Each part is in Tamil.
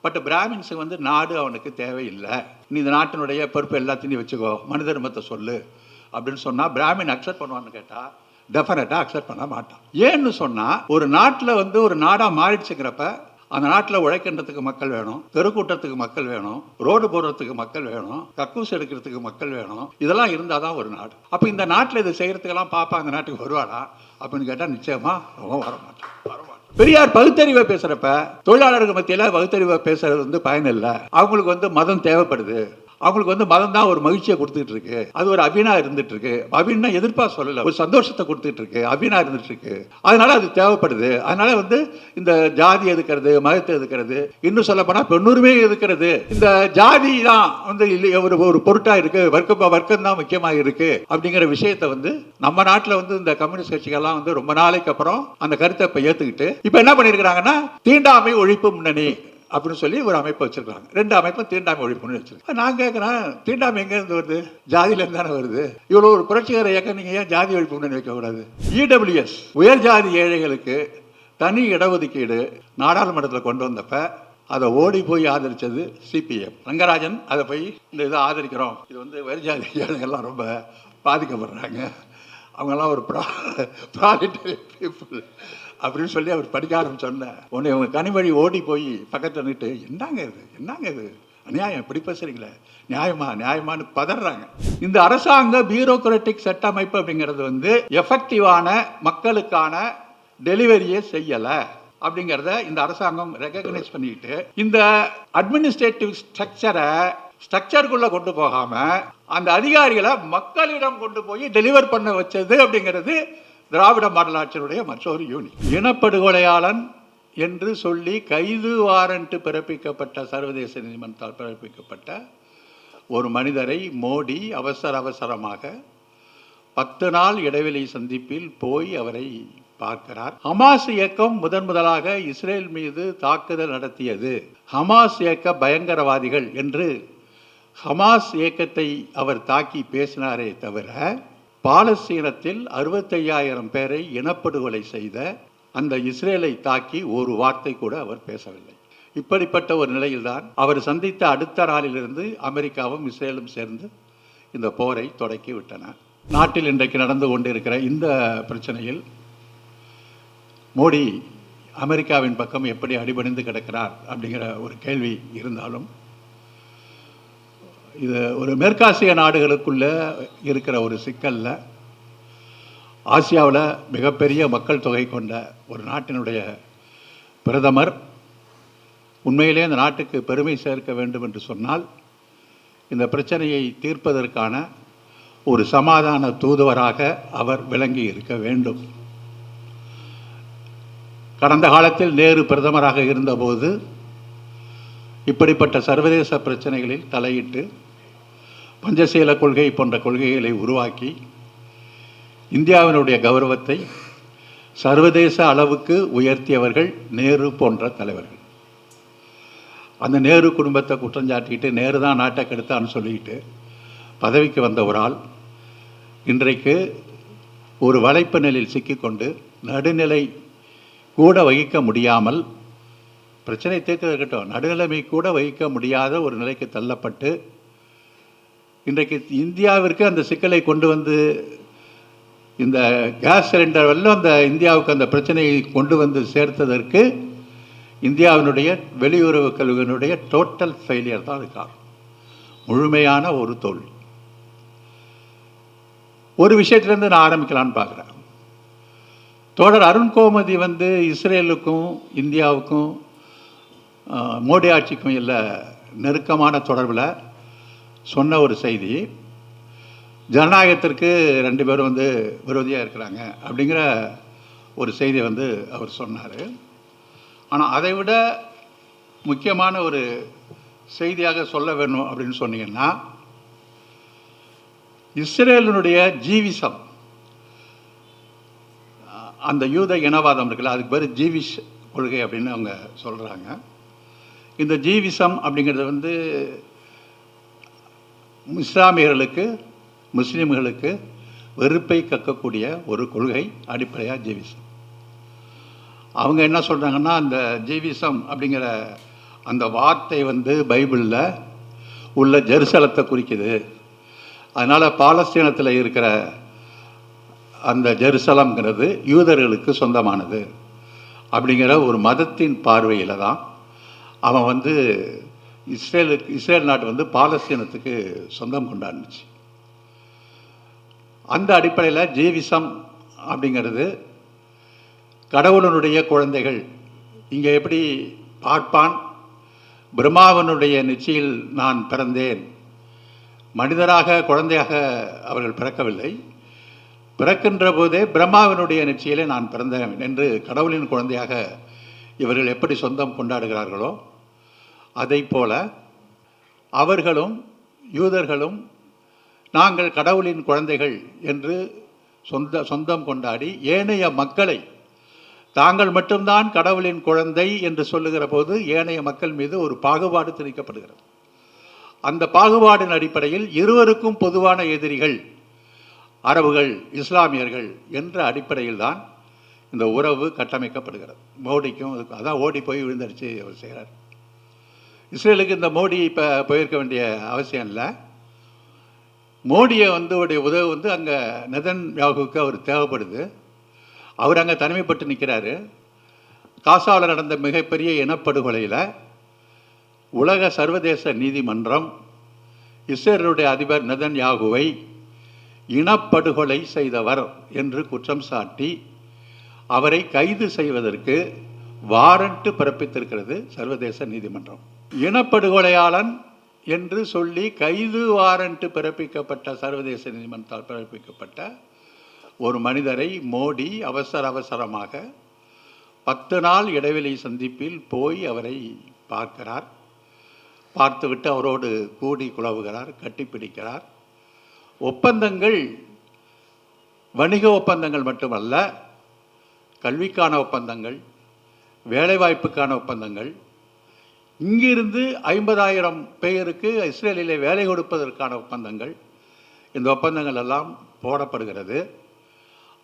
பட் பிராமின்ஸுக்கு வந்து நாடு அவனுக்கு தேவையில்லை, நீ இந்த நாட்டினுடைய பொறுப்பு எல்லாத்தையும் வச்சுக்கோ, மனு தர்மத்தை சொல்லு அப்படின்னு சொன்னால் பிராமின் அக்செப்ட் பண்ணுவான்னு கேட்டால் டெஃபினட்டாக அக்செப்ட் பண்ண மாட்டான். ஏன்னு சொன்னால் ஒரு நாட்டில் வந்து ஒரு நாடாக மாறிடுச்சுங்கிறப்ப அந்த நாட்டில் உழைக்கின்றதுக்கு மக்கள் வேணும், தெருக்கூட்டத்துக்கு மக்கள் வேணும், ரோடு போடுறதுக்கு மக்கள் வேணும், கக்கூஸ் எடுக்கிறதுக்கு மக்கள் வேணும். இதெல்லாம் இருந்தால் தான் ஒரு நாடு. அப்போ இந்த நாட்டில் இது செய்கிறதுக்கெல்லாம் பாப்பா அந்த நாட்டுக்கு வருவானா அப்படின்னு கேட்டால் நிச்சயமாக அவன் வரமாட்டான். பெரியார் பகுத்தறிவை பேசுகிறப்ப தொழிலாளர்கள் மத்தியில் பகுத்தறிவை பேசுறது வந்து பயன் இல்லை, அவங்களுக்கு வந்து மதம் தேவைப்படுது, அவங்களுக்கு வந்து மதம் தான் ஒரு மகிழ்ச்சியை கொடுத்துட்டு இருக்கு, அது ஒரு அபினா இருந்துட்டு இருக்கு, அபின்னா எதிர்ப்பா சொல்லல, ஒரு சந்தோஷத்தை கொடுத்துட்டு இருக்கு, அபினா இருந்துட்டு இருக்கு, அதனால அது தேவைப்படுது. அதனால வந்து இந்த ஜாதி எதுக்கிறது, மதத்தை எதுக்கிறது, இன்னும் சொல்ல போனா பெண்ணுரிமை எதுக்கிறது, இந்த ஜாதி தான் வந்து ஒரு பொருட்டா இருக்கு, வர்க்கம் தான் முக்கியமாக இருக்கு அப்படிங்கிற விஷயத்தை வந்து நம்ம நாட்டில் வந்து இந்த கம்யூனிஸ்ட் கட்சிகள்லாம் வந்து ரொம்ப நாளைக்கு அப்புறம் அந்த கருத்தை இப்ப ஏத்துக்கிட்டு இப்ப என்ன பண்ணிருக்காங்கன்னா தீண்டாமை ஒழிப்பு முன்னணி அப்படின்னு சொல்லி ஒரு அமைப்பு வச்சிருக்காங்க. 2 அமைப்பும் தீண்டாமை ஒழிப்புன்னு வச்சிருக்காங்க. நான் கேட்குறேன், தீண்டாமை எங்கேருந்து வருது? ஜாதியிலேருந்து தானே வருது. இவ்வளோ ஒரு புரட்சிகர இயக்கம் நீங்கள் ஏன் ஜாதி ஒழிப்பு முன்னணி வைக்கக்கூடாது? இடபிள்யூஎஸ் உயர் ஜாதி ஏழைகளுக்கு தனி இடஒதுக்கீடு நாடாளுமன்றத்தில் கொண்டு வந்தப்ப அதை ஓடி போய் ஆதரித்தது சிபிஎம். ரங்கராஜன் அதை போய் இந்த இதை ஆதரிக்கிறோம், இது வந்து உயர் ஜாதி ஏழைகள்லாம் ரொம்ப பாதிக்கப்படுறாங்க, அவங்கெல்லாம் ஒரு ப்ராலிட்டரி பீப்புள் அப்படின்னு சொல்லி அவர் படிக்க ஆரம்பிச்சோன்ன உன்னை இவங்க கனிமொழி ஓடி போய் பக்கத்தில் நின்று என்னங்க இது அநியாயம், இப்படி பேசுறீங்களே, நியாயமானு பதறாங்க. இந்த அரசாங்க பியூரோக்ராட்டிக் சட்டமைப்பு அப்படிங்கிறது வந்து எஃபெக்டிவான மக்களுக்கான டெலிவரியை செய்யலை அப்படிங்கிறத இந்த அரசாங்கம் ரெகக்னைஸ் பண்ணிட்டு இந்த அட்மினிஸ்ட்ரேட்டிவ் ஸ்ட்ரக்சருக்குள்ள கொண்டு போகாம அந்த அதிகாரிகளை மக்களிடம் கொண்டு போய் டெலிவர் பண்ண வச்சது அப்படிங்கிறது திராவிட மாடல் ஆட்சியினுடைய மற்றொரு யூனிட். இனப்படுகொலையாளன் என்று சொல்லி கைது வாரண்ட் பிறப்பிக்கப்பட்ட சர்வதேச நீதிமன்றத்தால் பிறப்பிக்கப்பட்ட ஒரு மனிதரை மோடி அவசரமாக 10 நாள் இடைவெளி சந்திப்பில் போய் அவரை பார்க்கிறார். ஹமாஸ் இயக்கம் முதலாக இஸ்ரேல் மீது தாக்குதல் நடத்தியது, ஹமாஸ் இயக்க பயங்கரவாதிகள் என்று ஹமாஸ் இயக்கத்தை அவர் தாக்கி பேசினாரே தவிர பாலஸ்தீனத்தில் 65,000 பேரை இனப்படுகொலை செய்த அந்த இஸ்ரேலை தாக்கி ஒரு வார்த்தை கூட அவர் பேசவில்லை. இப்படிப்பட்ட ஒரு நிலையில்தான் அவர் சந்தித்த அடுத்த நாளிலிருந்து அமெரிக்காவும் இஸ்ரேலும் சேர்ந்து இந்த போரை தொடக்கி விட்டன. நாட்டில் இன்றைக்கு நடந்து கொண்டிருக்கிற இந்த பிரச்சனையில் மோடி அமெரிக்காவின் பக்கம் எப்படி அடிபணிந்து கிடக்கிறார் அப்படிங்கிற ஒரு கேள்வி இருந்தாலும் இது ஒரு மேற்காசிய நாடுகளுக்குள்ள இருக்கிற ஒரு சிக்கல்ல ஆசியாவில் மிகப்பெரிய மக்கள் தொகை கொண்ட ஒரு நாட்டினுடைய பிரதமர் உண்மையிலே இந்த நாட்டுக்கு பெருமை சேர்க்க வேண்டும் என்று சொன்னால் இந்த பிரச்சனையை தீர்ப்பதற்கான ஒரு சமாதான தூதுவராக அவர் விளங்கி இருக்க வேண்டும். கடந்த காலத்தில் நேரு பிரதமராக இருந்தபோது இப்படிப்பட்ட சர்வதேச பிரச்சனைகளில் தலையிட்டு பஞ்சசீல கொள்கை போன்ற கொள்கைகளை உருவாக்கி இந்தியாவினுடைய கௌரவத்தை சர்வதேச அளவுக்கு உயர்த்தியவர்கள் நேரு போன்ற தலைவர்கள். அந்த நேரு குடும்பத்தை குற்றஞ்சாட்டிக்கிட்டு நேரு தான் நாட்டை கெடுத்தான்னு சொல்லிக்கிட்டு பதவிக்கு வந்த ஒரு ஆள் இன்றைக்கு ஒரு வலைப்பு நிலையில் சிக்கிக்கொண்டு நடுநிலை கூட வகிக்க முடியாமல், பிரச்சனை தீர்க்க இருக்கட்டும், நடுநிலைமை கூட வகிக்க முடியாத ஒரு நிலைக்கு தள்ளப்பட்டு இன்றைக்கு இந்தியாவிற்கு அந்த சிக்கலை கொண்டு வந்து இந்த கேஸ் சிலிண்டர் வரலும் அந்த இந்தியாவுக்கு அந்த பிரச்சனையை கொண்டு வந்து சேர்த்ததற்கு இந்தியாவினுடைய வெளியுறவு கல்வியினுடைய டோட்டல் ஃபெயிலியர் தான் இருக்கார், முழுமையான ஒரு தோல்வி. ஒரு விஷயத்திலேருந்து நான் ஆரம்பிக்கலான்னு பார்க்குறேன். தோழர் அருண்கோமதி வந்து இஸ்ரேலுக்கும் இந்தியாவுக்கும் மோடி ஆட்சிக்கும் இல்லை நெருக்கமான தொடர்பில் சொன்ன ஒரு செய்தி, ஜனநாயகத்திற்கு 2 பேரும் வந்து விரோதியாக இருக்கிறாங்க அப்படிங்கிற ஒரு செய்தியை வந்து அவர் சொன்னார். ஆனால் அதை விட முக்கியமான ஒரு செய்தியாக சொல்ல வேணும் அப்படின்னு சொன்னீங்கன்னா, இஸ்ரேலினுடைய ஜீவிசம், அந்த யூத இனவாதம் இருக்குல்ல, அதுக்கு பேர் ஜீவிஷ் கொள்கை அப்படின்னு அவங்க சொல்கிறாங்க. இந்த ஜீவிசம் அப்படிங்கிறது வந்து இஸ்லாமியர்களுக்கு முஸ்லீம்களுக்கு வெறுப்பை கக்கக்கூடிய ஒரு கொள்கை, அடிப்படையாக ஜீவிசம். அவங்க என்ன சொல்கிறாங்கன்னா, அந்த ஜீவிசம் அப்படிங்கிற அந்த வார்த்தை பைபிளில் உள்ள ஜெருசலத்தை குறிக்குது. அதனால் பாலஸ்தீனத்தில் இருக்கிற அந்த ஜெருசலம்ங்கிறது யூதர்களுக்கு சொந்தமானது அப்படிங்கிற ஒரு மதத்தின் பார்வையில் தான் அவன் இஸ்ரேல் நாட்டு பாலஸ்தீனத்துக்கு சொந்தம் கொண்டாடுச்சு. அந்த அடிப்படையில் ஜீவிசம் அப்படிங்கிறது கடவுளனுடைய குழந்தைகள். இங்கே எப்படி பார்ப்பான், பிரம்மாவனுடைய நிச்சயில் நான் பிறந்தேன், மனிதராக குழந்தையாக அவர்கள் பிறக்கவில்லை, பிறக்கின்ற போதே பிரம்மாவினுடைய நிச்சயிலே நான் பிறந்தேன் என்று கடவுளின் குழந்தையாக இவர்கள் எப்படி சொந்தம் கொண்டாடுகிறார்களோ அதை போல அவர்களும் யூதர்களும் நாங்கள் கடவுளின் குழந்தைகள் என்று சொந்தம் கொண்டாடி ஏனைய மக்களை தாங்கள் மட்டும்தான் கடவுளின் குழந்தை என்று சொல்லுகிற போது ஏனைய மக்கள் மீது ஒரு பாகுபாடு திணிக்கப்படுகிறது. அந்த பாகுபாடின் அடிப்படையில் இருவருக்கும் பொதுவான எதிரிகள் அரபுகள், இஸ்லாமியர்கள் என்ற அடிப்படையில் தான் இந்த உறவு கட்டமைக்கப்படுகிறது. மோடிக்கும் அதான் ஓடி போய் விழுந்தடிச்சு அவர் செய்கிறார். இஸ்ரேலுக்கு இந்த மோடி இப்போ போயிருக்க வேண்டிய அவசியம் இல்லை. மோடியை உடைய உதவி அங்கே நெதன்யாகுவுக்கு அவர் தேவைப்படுது. அவர் அங்கே தனிமைப்பட்டு நிற்கிறாரு. காசாவில் நடந்த மிகப்பெரிய இனப்படுகொலையில் உலக சர்வதேச நீதிமன்றம் இஸ்ரேலுடைய அதிபர் நெதன்யாகுவை இனப்படுகொலை செய்தவர் என்று குற்றம் சாட்டி அவரை கைது செய்வதற்கு வாரண்ட் பிறப்பித்திருக்கிறது சர்வதேச நீதிமன்றம். இனப்படுகொலையாளன் என்று சொல்லி கைது வாரண்ட் பிறப்பிக்கப்பட்ட சர்வதேச நீதிமன்றத்தால் பிறப்பிக்கப்பட்ட ஒரு மனிதரை மோடி அவசரமாக 10 நாள் இடைவெளி சந்திப்பில் போய் அவரை பார்க்கிறார். பார்த்துவிட்டு அவரோடு கூடி குழவுகிறார், கட்டிப்பிடிக்கிறார். ஒப்பந்தங்கள் வணிக ஒப்பந்தங்கள் மட்டுமல்ல, கல்விக்கான ஒப்பந்தங்கள், வேலைவாய்ப்புக்கான ஒப்பந்தங்கள், இங்கிருந்து 50,000 பேருக்கு இஸ்ரேலிலே வேலை கொடுப்பதற்கான ஒப்பந்தங்கள், இந்த ஒப்பந்தங்கள் எல்லாம் போடப்படுகிறது.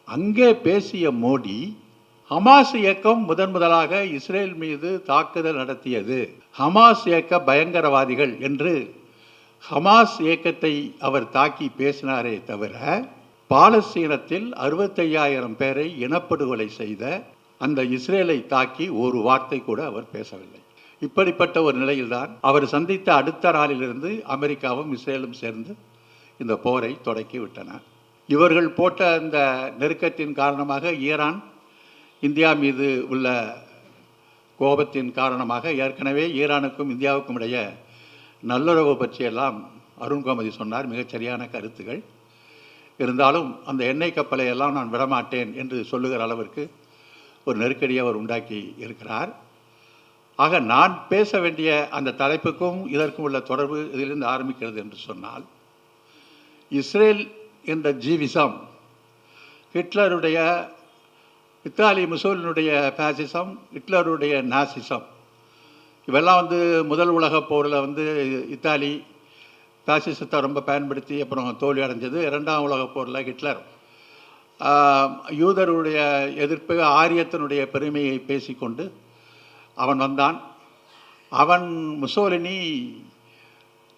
அங்கே பேசிய மோடி ஹமாஸ் இயக்கம் முதலாக இஸ்ரேல் மீது தாக்குதல் நடத்தியது, ஹமாஸ் இயக்க பயங்கரவாதிகள் என்று ஹமாஸ் இயக்கத்தை அவர் தாக்கி பேசினாரே தவிர பாலஸ்தீனத்தில் 65,000 பேரை இனப்படுகொலை செய்த அந்த இஸ்ரேலை தாக்கி ஒரு வார்த்தை கூட அவர் பேசவில்லை. இப்படிப்பட்ட ஒரு நிலையில்தான் அவர் சந்தித்த அடுத்த நாளிலிருந்து அமெரிக்காவும் இஸ்ரேலும் சேர்ந்து இந்த போரை தொடக்கி விட்டன. இவர்கள் போட்ட அந்த நெருக்கத்தின் காரணமாக ஈரான் இந்தியா மீது உள்ள கோபத்தின் காரணமாக ஏற்கனவே ஈரானுக்கும் இந்தியாவுக்கும் இடையே நல்லுறவு பற்றியெல்லாம் அருண்கோமதி சொன்னார், மிகச்சரியான கருத்துகள். இருந்தாலும் அந்த எண்ணெய் கப்பலை எல்லாம் நான் விடமாட்டேன் என்று சொல்லுகிற அளவிற்கு ஒரு நெருக்கடியை அவர் உண்டாக்கி இருக்கிறார். ஆக நான் பேச வேண்டிய அந்த தலைப்புக்கும் இதற்கும் உள்ள தொடர்பு இதிலிருந்து ஆரம்பிக்கிறது என்று சொன்னால், இஸ்ரேல் என்ற ஜீவிசம், ஹிட்லருடைய இத்தாலி முசோலினுடைய பாசிசம், ஹிட்லருடைய நாசிசம், இவெல்லாம் முதல் உலகப் போரில் இத்தாலி பாசிசத்தை ரொம்ப பயன்படுத்தி அப்புறம் தோல்வி அடைஞ்சது. 2ஆம் உலகப் போரில் ஹிட்லர் யூதருடைய எதிர்ப்பு, ஆரியத்தினுடைய பெருமையை பேசிக்கொண்டு அவன் வந்தான். அவன் முசோலினி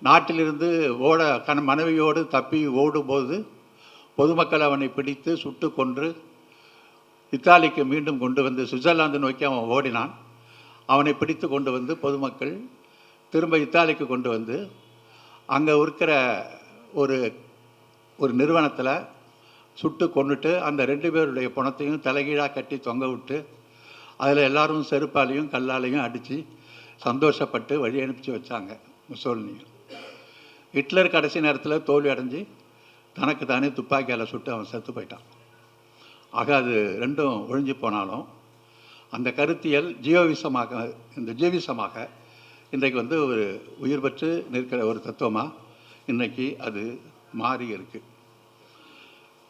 நாட்டிலிருந்து மனைவியோடு தப்பி ஓடும்போது பொதுமக்கள் அவனை பிடித்து சுட்டு கொன்று இத்தாலிக்கு மீண்டும் கொண்டு வந்து சுவிட்சர்லாந்து நோக்கி அவன் ஓடினான். அவனை பிடித்து கொண்டு வந்து பொதுமக்கள் திரும்ப இத்தாலிக்கு கொண்டு வந்து அங்கே இருக்கிற ஒரு நிறுவனத்தில் சுட்டு கொண்டுட்டு அந்த 2 பேருடைய பணத்தையும் தலைகீழாக கட்டி தொங்க விட்டு அதில் எல்லாரும் செருப்பாலையும் கல்லாலையும் அடித்து சந்தோஷப்பட்டு வழி அனுப்பிச்சு வச்சாங்க முசோலினி. ஹிட்லர் கடைசி நேரத்தில் தோல்வி அடைஞ்சு தனக்கு தானே துப்பாக்கியால் சுட்டு அவன் செத்து போயிட்டான். ஆக அது ரெண்டும் ஒழிஞ்சு போனாலும் அந்த கருத்தியல் ஜீவிசமாக இன்றைக்கு ஒரு உயிர் பெற்று நிற்கிற ஒரு தத்துவமாக இன்றைக்கி அது மாறி இருக்கு.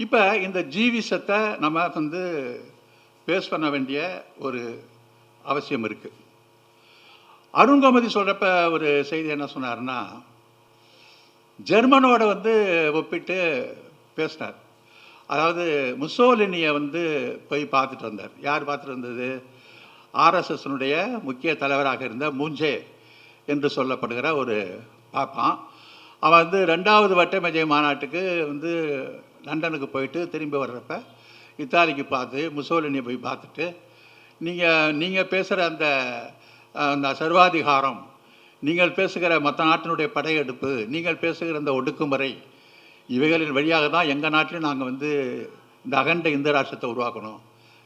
இப்போ இந்த ஜீவிசத்தை நம்ம பேஸ் பண்ண வேண்டிய ஒரு அவசியம் இருக்குது. அருண்கோமதி சொல்கிறப்ப ஒரு செய்தி என்ன சொன்னார்னா, ஜெர்மனோட ஒப்பிட்டு பேசினார். அதாவது முசோலினியை போய் பார்த்துட்டு வந்தார். யார் பார்த்துட்டு வந்தது? ஆர்எஸ்எஸ்னுடைய முக்கிய தலைவராக இருந்த மூஞ்சே என்று சொல்லப்படுகிற ஒரு பார்ப்பான். அவன் வந்து 2வது வட்டமேஜை மாநாட்டுக்கு வந்து லண்டனுக்கு போயிட்டு திரும்பி வர்றப்ப இத்தாலிக்கு பார்த்து முசோலினியை போய் பார்த்துட்டு, நீங்கள் பேசுகிற அந்த அந்த சர்வாதிகாரம், நீங்கள் பேசுகிற மற்ற நாட்டினுடைய படையெடுப்பு, நீங்கள் பேசுகிற இந்த ஒடுக்குமுறை, இவைகளின் வழியாக தான் எங்கள் நாட்டிலும் நாங்கள் வந்து இந்த அகண்ட இந்து ராஷ்டிரத்தை உருவாக்கணும்,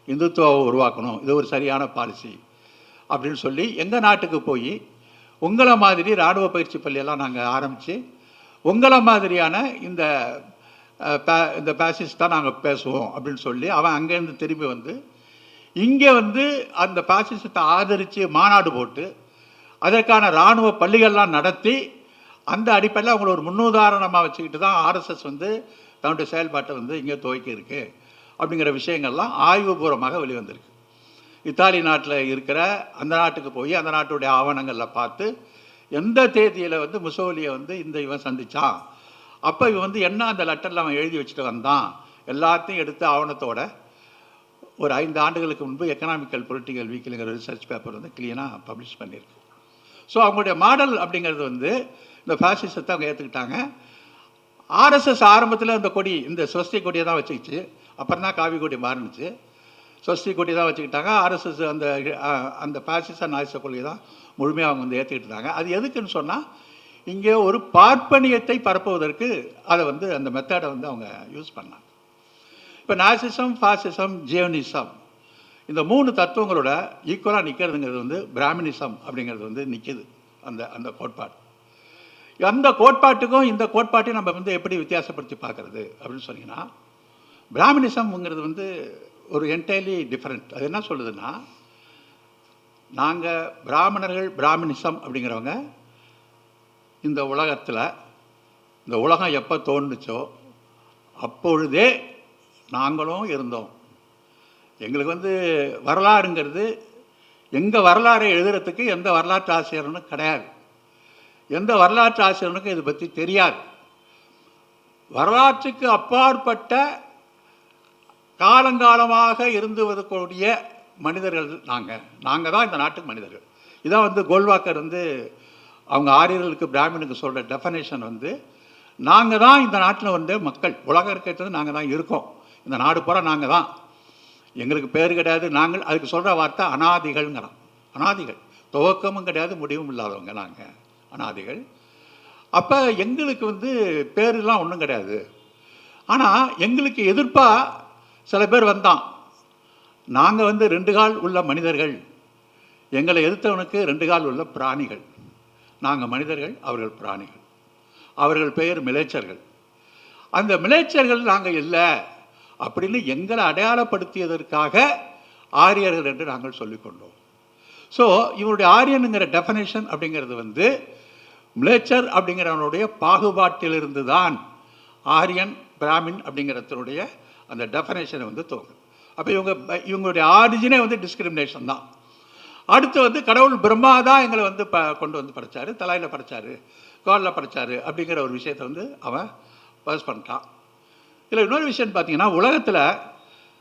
இந்துத்துவாவை உருவாக்கணும், இது ஒரு சரியான பாலிசி அப்படின்னு சொல்லி எங்கள் நாட்டுக்கு போய் உங்களை மாதிரி இராணுவ பயிற்சி பள்ளியெல்லாம் நாங்கள் ஆரம்பித்து உங்களை மாதிரியான இந்த இந்த பேசிஸ் தான் நாங்கள் பேசுவோம் அப்படின்னு சொல்லி அவன் அங்கேருந்து திரும்பி வந்து இங்கே வந்து அந்த பாசிசத்தை ஆதரித்து மாநாடு போட்டு அதற்கான இராணுவ பள்ளிகள்லாம் நடத்தி அந்த அடிப்படையில் அவங்கள ஒரு முன்னுதாரணமாக வச்சுக்கிட்டு தான் ஆர்எஸ்எஸ் வந்து தன்னுடைய செயல்பாட்டை வந்து இங்கே துவக்கி இருக்கு அப்படிங்கிற விஷயங்கள்லாம் ஆய்வுபூர்வமாக வெளிவந்திருக்கு. இத்தாலி நாட்டில் இருக்கிற அந்த நாட்டுக்கு போய் அந்த நாட்டுடைய ஆவணங்களில் பார்த்து எந்த தேதியில் வந்து முசோலியை வந்து இவன் சந்தித்தான், அப்போ இவன் வந்து என்ன அந்த லெட்டரில் அவன் எழுதி வச்சுட்டு வந்தான், எல்லாத்தையும் எடுத்து ஆவணத்தோட ஒரு 5 ஆண்டுகளுக்கு முன்பு எக்கனாமிக்கல் பொலிட்டிக்கல் வீக்கிலுங்கிற ரிசர்ச் பேப்பர் வந்து க்ளீனாக பப்ளிஷ் பண்ணியிருக்கு. ஸோ அவங்களுடைய மாடல் அப்படிங்கிறது வந்து இந்த ஃபாசிசத்தை அவங்க ஏற்றுக்கிட்டாங்க. ஆர்எஸ்எஸ் ஆரம்பத்தில் இந்த கொடி, இந்த ஸ்வஸ்தி கொடியை தான் வச்சுக்கிச்சு, அப்புறம் தான் காவி கொடி மாறினுச்சு. ஸ்வஸ்தி கொடி தான் வச்சுக்கிட்டாங்க. ஆர்எஸ்எஸ் அந்த அந்த பாசிச நாயச கொள்கை தான் முழுமையாக அவங்க வந்து ஏற்றுக்கிட்டு இருந்தாங்க. அது எதுக்குன்னு சொன்னால் இங்கே ஒரு பார்ப்பனியத்தை பரப்புவதற்கு அதை வந்து அந்த மெத்தடை வந்து அவங்க யூஸ் பண்ணாங்க. இப்போ நாசிசம், ஃபாசிசம், ஜியோனிசம் இந்த 3 தத்துவங்களோட ஈக்குவலாக நிற்கிறதுங்கிறது வந்து பிராமணிசம் அப்படிங்கிறது வந்து நிற்கிது. அந்த அந்த கோட்பாடு, அந்த கோட்பாட்டுக்கும் இந்த கோட்பாட்டையும் நம்ம வந்து எப்படி வித்தியாசப்படுத்தி பார்க்குறது அப்படின்னு சொன்னீங்கன்னா, பிராமணிசம்ங்கிறது வந்து ஒரு என்டையர்லி டிஃப்ரெண்ட். அது என்ன சொல்லுதுன்னா, நாங்கள் பிராமணர்கள், பிராமணிசம் அப்படிங்கிறவங்க இந்த உலகத்தில், இந்த உலகம் எப்போ தோன்றுச்சோ அப்பொழுதே நாங்களும் இருந்தோம். எங்களுக்கு வந்து வரலாறுங்கிறது எங்கள் வரலாறை எழுதுறதுக்கு எந்த வரலாற்று ஆசிரியர்னும் கிடையாது, எந்த வரலாற்று ஆசிரியனுக்கும் இதை பற்றி தெரியாது. வரலாற்றுக்கு அப்பாற்பட்ட காலங்காலமாக இருந்து வரக்கூடிய மனிதர்கள் நாங்கள் தான் இந்த நாட்டுக்கு மனிதர்கள். இதான் வந்து கோல்வாக்கர் வந்து அவங்க ஆரியர்களுக்கு பிராமணுக்கு சொல்கிற டெஃபனேஷன் வந்து, நாங்கள் தான் இந்த நாட்டில் வந்து மக்கள், உலகம் இருக்கிறது நாங்கள் தான் இருக்கோம், இந்த நாடு பூரா நாங்கள் தான், எங்களுக்கு பேர் கிடையாது, நாங்கள் அதுக்கு சொல்கிற வார்த்தை அனாதிகள்ங்கிறோம். அனாதிகள், துவக்கமும் கிடையாது முடிவும் இல்லாதவங்க நாங்கள் அனாதிகள். அப்போ எங்களுக்கு வந்து பேரெலாம் ஒன்றும் கிடையாது. ஆனால் எங்களுக்கு எதிர்ப்பாக சில பேர் வந்தான், நாங்கள் வந்து 2 கால் உள்ள மனிதர்கள், எங்களை எதிர்த்தவனுக்கு 2 கால் உள்ள பிராணிகள், நாங்கள் மனிதர்கள், அவர்கள் பிராணிகள், அவர்கள் பெயர் மிலேச்சர்கள், அந்த மிலேச்சர்கள் நாங்கள் இல்லை அப்படின்னு எங்களை அடையாளப்படுத்தியதற்காக ஆரியர்கள் என்று நாங்கள் சொல்லிக்கொண்டோம். ஸோ இவருடைய ஆரியனுங்கிற டெஃபனேஷன் அப்படிங்கிறது வந்து மிலேச்சர் அப்படிங்கிறவனுடைய பாகுபாட்டிலிருந்து தான் ஆரியன் பிராமின் அப்படிங்கிறதனுடைய அந்த டெஃபனேஷனை வந்து தோங்குது. அப்போ இவங்களுடைய ஆரிஜினே வந்து டிஸ்கிரிமினேஷன் தான். அடுத்து வந்து கடவுள் பிரம்மா தான் எங்களை வந்து கொண்டு வந்து படைச்சார், தலையில் படைச்சார், காலில் படைச்சார் அப்படிங்கிற ஒரு விஷயத்தை வந்து அவன் பாஸ் பண்ணிட்டான். இதில் இன்னொரு விஷயம் பார்த்தீங்கன்னா, உலகத்தில்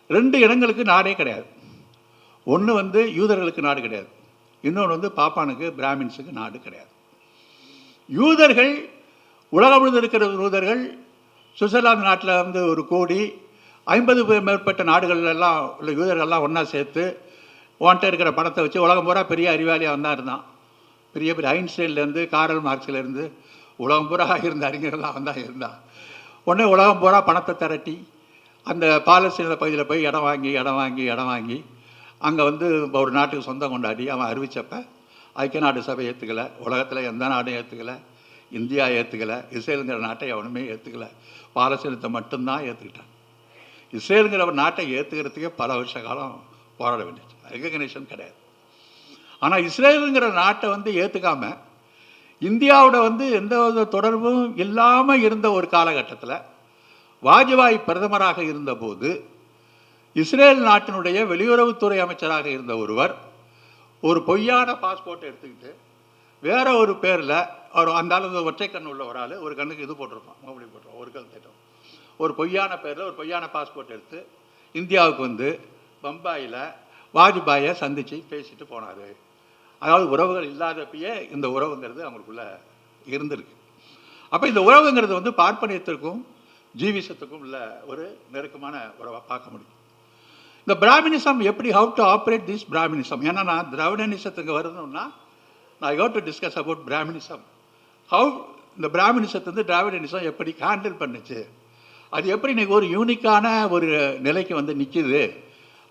2 இடங்களுக்கு நாடே கிடையாது. ஒன்று வந்து யூதர்களுக்கு நாடு கிடையாது, இன்னொன்று வந்து பாப்பானுக்கு பிராமின்ஸுக்கு நாடு கிடையாது. யூதர்கள், உலகம் முழுவதும் இருக்கிற யூதர்கள் சுவிட்சர்லாந்து நாட்டில் வந்து 1 கோடி 50 மேற்பட்ட நாடுகளெல்லாம் உள்ள யூதர்கள்லாம் ஒன்றா சேர்த்து ஓன்ட்ட இருக்கிற பணத்தை வச்சு உலகம் பூரா பெரிய அறிவாளியாக வந்தான் இருந்தான். பெரிய பெரிய ஐன்ஸ்டைன்லேருந்து காரல் மார்க்ஸ்லேருந்து உலகம் பூரா இருந்த அறிஞர்கள்லாம் வந்தான் இருந்தான். உடனே உலகம் பூரா பணத்தை திரட்டி அந்த பாலஸ்தீன பகுதியில் போய் இடம் வாங்கி அங்கே வந்து ஒரு நாட்டுக்கு சொந்தம் கொண்டாடி அவன் அறிவித்தப்ப ஐக்கிய நாடு சபை ஏற்றுக்கலை, உலகத்தில் எந்த நாடும் ஏற்றுக்கலை, இந்தியா ஏற்றுக்கலை, இஸ்ரேலுங்கிற நாட்டை அவனுமே ஏற்றுக்கலை, பாலஸ்தீனத்தை மட்டும்தான் ஏற்றுக்கிட்டான். இஸ்ரேலுங்கிற ஒரு நாட்டை ஏற்றுக்கிறதுக்கே பல வருஷ காலம் போராட வேண்டியது, ரெகக்னேஷன் கிடையாது. ஆனால் இஸ்ரேலுங்கிற நாட்டை வந்து ஏற்றுக்காமல் இந்தியாவோட வந்து எந்த வித தொடர்பும் இல்லாமல் இருந்த ஒரு காலகட்டத்தில் வாஜ்பாய் பிரதமராக இருந்தபோது இஸ்ரேல் நாட்டினுடைய வெளியுறவுத்துறை அமைச்சராக இருந்த ஒருவர் ஒரு பொய்யான பாஸ்போர்ட்டை எடுத்துக்கிட்டு வேற ஒரு பேரில் அவர் அந்த அளவு ஒற்றை கண் உள்ள ஒரு ஆள், ஒரு கண்ணுக்கு இது போட்டிருப்பான், மோபடி போட்டிருப்பான், ஒரு கண் திட்டம், ஒரு பொய்யான பேரில் ஒரு பொய்யான பாஸ்போர்ட் எடுத்து இந்தியாவுக்கு வந்து பம்பாயில் வாஜ்பாயை சந்தித்து பேசிட்டு போனார் அதாவது உறவுகள் இல்லாதப்பயே இந்த உறவுங்கிறது அவங்களுக்குள்ள இருந்திருக்கு. அப்போ இந்த உறவுங்கிறது வந்து பார்ப்பனியத்திற்கும் ஜீவிசத்துக்கும் உள்ள ஒரு நெருக்கமான உறவாக பார்க்க முடியும். இந்த பிராமினிசம் எப்படி, how to operate this Brahminism, ஏன்னா நான் திராவிடனிசத்துக்கு வரணும்னா I have to discuss about Brahminism. How இந்த பிராமினிசத்தை வந்து திராவிடனிசம் எப்படி ஹேண்டில் பண்ணுச்சு, அது எப்படி இன்றைக்கி ஒரு யூனிக்கான ஒரு நிலைக்கு வந்து நிற்கிது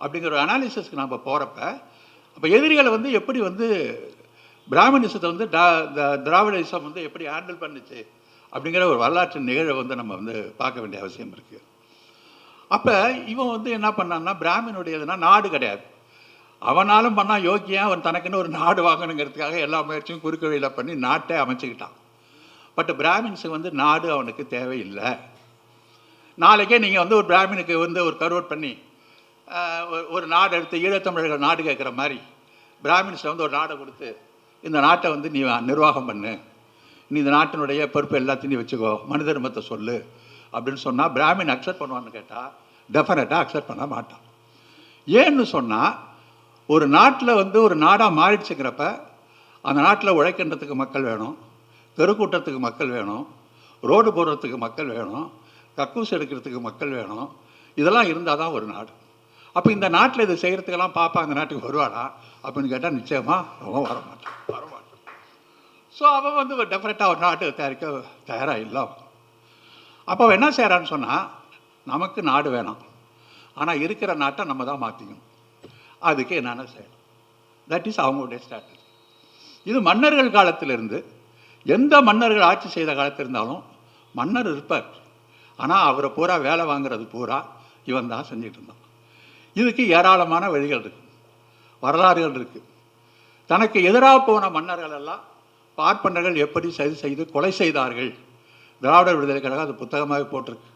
அப்படிங்கிற ஒரு அனாலிசிஸ்க்கு நம்ம போகிறப்ப, அப்போ எதிரிகளை வந்து எப்படி வந்து பிராமணிசத்தை வந்து திராவிடனிசம் வந்து எப்படி ஹேண்டில் பண்ணுச்சு அப்படிங்கிற ஒரு வரலாற்று நிகழ்வை வந்து நம்ம வந்து பார்க்க வேண்டிய அவசியம் இருக்குது. அப்போ இவன் வந்து என்ன பண்ணான்னா, பிராமினுடையதுன்னா நாடு கிடையாது, அவனாலும் பண்ணால் யோக்கியம், அவன் தனக்குன்னு ஒரு நாடு வாங்கணுங்கிறதுக்காக எல்லா முயற்சியும் குறுக்கு வழியில் பண்ணி நாட்டை அமைச்சுக்கிட்டான். பட் பிராமின்ஸுக்கு வந்து நாடு அவனுக்கு தேவையில்லை. நாளைக்கே நீங்கள் வந்து ஒரு பிராமினுக்கு வந்து ஒரு கருவட் பண்ணி ஒரு நாடு எடுத்து ஈழத்தமிழர்கள் நாடு கேட்குற மாதிரி பிராமின்ஸில் வந்து ஒரு நாடை கொடுத்து இந்த நாட்டை வந்து நீ நிர்வாகம் பண்ணு, நீ இந்த நாட்டினுடைய பொறுப்பு எல்லாத்தையும் நீ வச்சுக்கோ, மனு தர்மத்தை சொல்லு அப்படின்னு சொன்னால் பிராமின் அக்செப்ட் பண்ணுவான்னு கேட்டால் டெஃபினட்டாக அக்செப்ட் பண்ண மாட்டான். ஏன்னு சொன்னால், ஒரு நாட்டில் வந்து ஒரு நாடாக மாறிடுச்சுங்கிறப்ப அந்த நாட்டில் உழைக்கின்றதுக்கு மக்கள் வேணும், தெருக்கூட்டத்துக்கு மக்கள் வேணும், ரோடு போடுறதுக்கு மக்கள் வேணும், கக்கூஸ் எடுக்கிறதுக்கு மக்கள் வேணும். இதெல்லாம் இருந்தால் தான் ஒரு நாடு. அப்போ இந்த நாட்டில் இதை செய்கிறதுக்கெல்லாம் பாப்பா அந்த நாட்டுக்கு வருவானா அப்படின்னு கேட்டால் நிச்சயமாக அவன் வரமாட்டான். ஸோ அவன் வந்து டெஃபினட்டாக ஒரு நாட்டு தயாரிக்க தயாராக இல்லை. அப்போ அவன் என்ன செய்கிறான்னு சொன்னால், நமக்கு நாடு வேணாம், ஆனால் இருக்கிற நாட்டை நம்ம தான் மாற்றிக்கணும். அதுக்கு என்னென்ன செய்யணும், தட் இஸ் அவங்களுடைய ஸ்ட்ராட்டஜி. இது மன்னர்கள் காலத்திலிருந்து, எந்த மன்னர்கள் ஆட்சி செய்த காலத்தில் இருந்தாலும் மன்னர் இருப்பார், ஆனால் அவரை பூரா வேலை வாங்குறது பூரா இவன் தான் செஞ்சுட்டு இருந்தான். இதுக்கு ஏராளமான வழிகள் இருக்குது, வரலாறுகள் இருக்குது. தனக்கு எதிராக போன மன்னர்கள் எல்லாம் பார்ப்பனர்கள் எப்படி சரி செய்து கொலை செய்தார்கள், திராவிடர் விடுதலை கழகம் அது புத்தகமாக போட்டிருக்கு.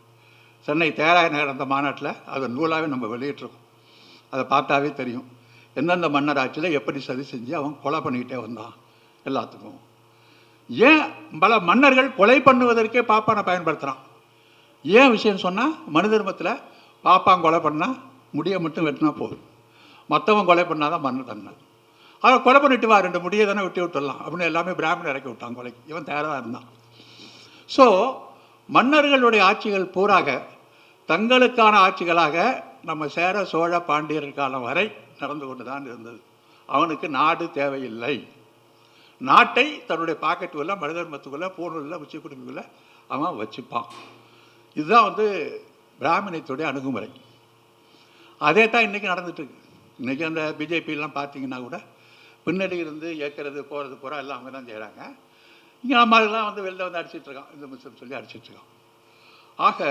சென்னை தேராய நடந்த மாநாட்டில் அதை நூலாகவே நம்ம வெளியிட்டிருக்கோம். அதை பார்த்தாவே தெரியும், எந்தெந்த மன்னர் ஆட்சியில் எப்படி சரி செஞ்சு அவன் கொலை பண்ணிக்கிட்டே வந்தான் எல்லாத்துக்கும். ஏன் பல மன்னர்கள் கொலை பண்ணுவதற்கே பாப்பானை பயன்படுத்துகிறான். ஏன் விஷயம் சொன்னால், மனு தர்மத்தில் பாப்பான் கொலை பண்ணால் முடியை மட்டும் வெட்டினா போதும், மற்றவன் கொலை பண்ணால் தான் மன்னர் தண்டனை. அவன் கொலை பண்ணிட்டு வா, 2 முடியை தானே வெட்டி விட்டுடலாம் அப்படின்னு எல்லாமே பிராமணர் இறக்கி விட்டான் கொலைக்கு. இவன் தயாராக இருந்தான். ஸோ மன்னர்களுடைய ஆட்சிகள் பூராக தங்களுக்கான ஆட்சிகளாக நம்ம சேர சோழ பாண்டியர் காலம் வரை நடந்து கொண்டு தான் இருந்தது. அவனுக்கு நாடு தேவையில்லை. நாட்டை தன்னுடைய பாக்கெட்டுக்குள்ள, மனிதர்மத்துக்குள்ள, பூணூலில், உச்சி குடும்பிக்குள்ள அவன் வச்சுப்பான். இதுதான் வந்து பிராமணியத்துடைய அணுகுமுறை. அதே தான் இன்றைக்கி நடந்துட்டுருக்கு. இன்றைக்கி அந்த பிஜேபிலாம் பார்த்தீங்கன்னா கூட பின்னாடி இருந்து இயக்கிறது போகிறது பூரா எல்லாம் அவங்க தான் செய்கிறாங்க. இங்கே நம்மளாம் வந்து வெளில வந்து அடிச்சிட்ருக்கான், இந்த முஸ்லிம் சொல்லி அடிச்சிட்ருக்கான். ஆக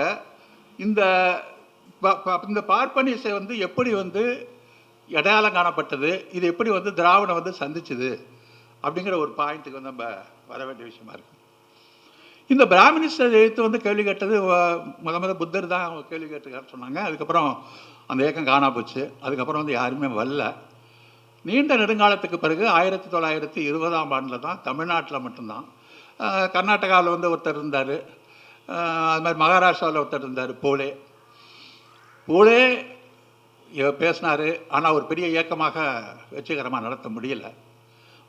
இந்த இந்த பார்ப்பனிசை வந்து எப்படி வந்து அடையாளம் காணப்பட்டது, இது எப்படி வந்து திராவிடம் வந்து சந்திச்சுது அப்படிங்கிற ஒரு பாயிண்ட்டுக்கு வந்து நம்ம வர வேண்டிய விஷயமா இருக்குது. இந்த பிராமணிச எழுத்து வந்து கேள்வி கேட்டது முத புத்தர் தான் கேள்வி கேட்டுக்கான்னு சொன்னாங்க. அதுக்கப்புறம் அந்த இயக்கம் காணா போச்சு. அதுக்கப்புறம் வந்து யாருமே வரல. நீண்ட நெடுங்காலத்துக்கு பிறகு 1920ஆம் ஆண்டில் தான் தமிழ்நாட்டில் மட்டும்தான், கர்நாடகாவில் வந்து ஒருத்தர் இருந்தார், அது மாதிரி மகாராஷ்டிராவில் ஒருத்தர் இருந்தார், பூலே பேசினார். ஆனால் ஒரு பெரிய இயக்கமாக வெற்றிகரமாக நடத்த முடியலை.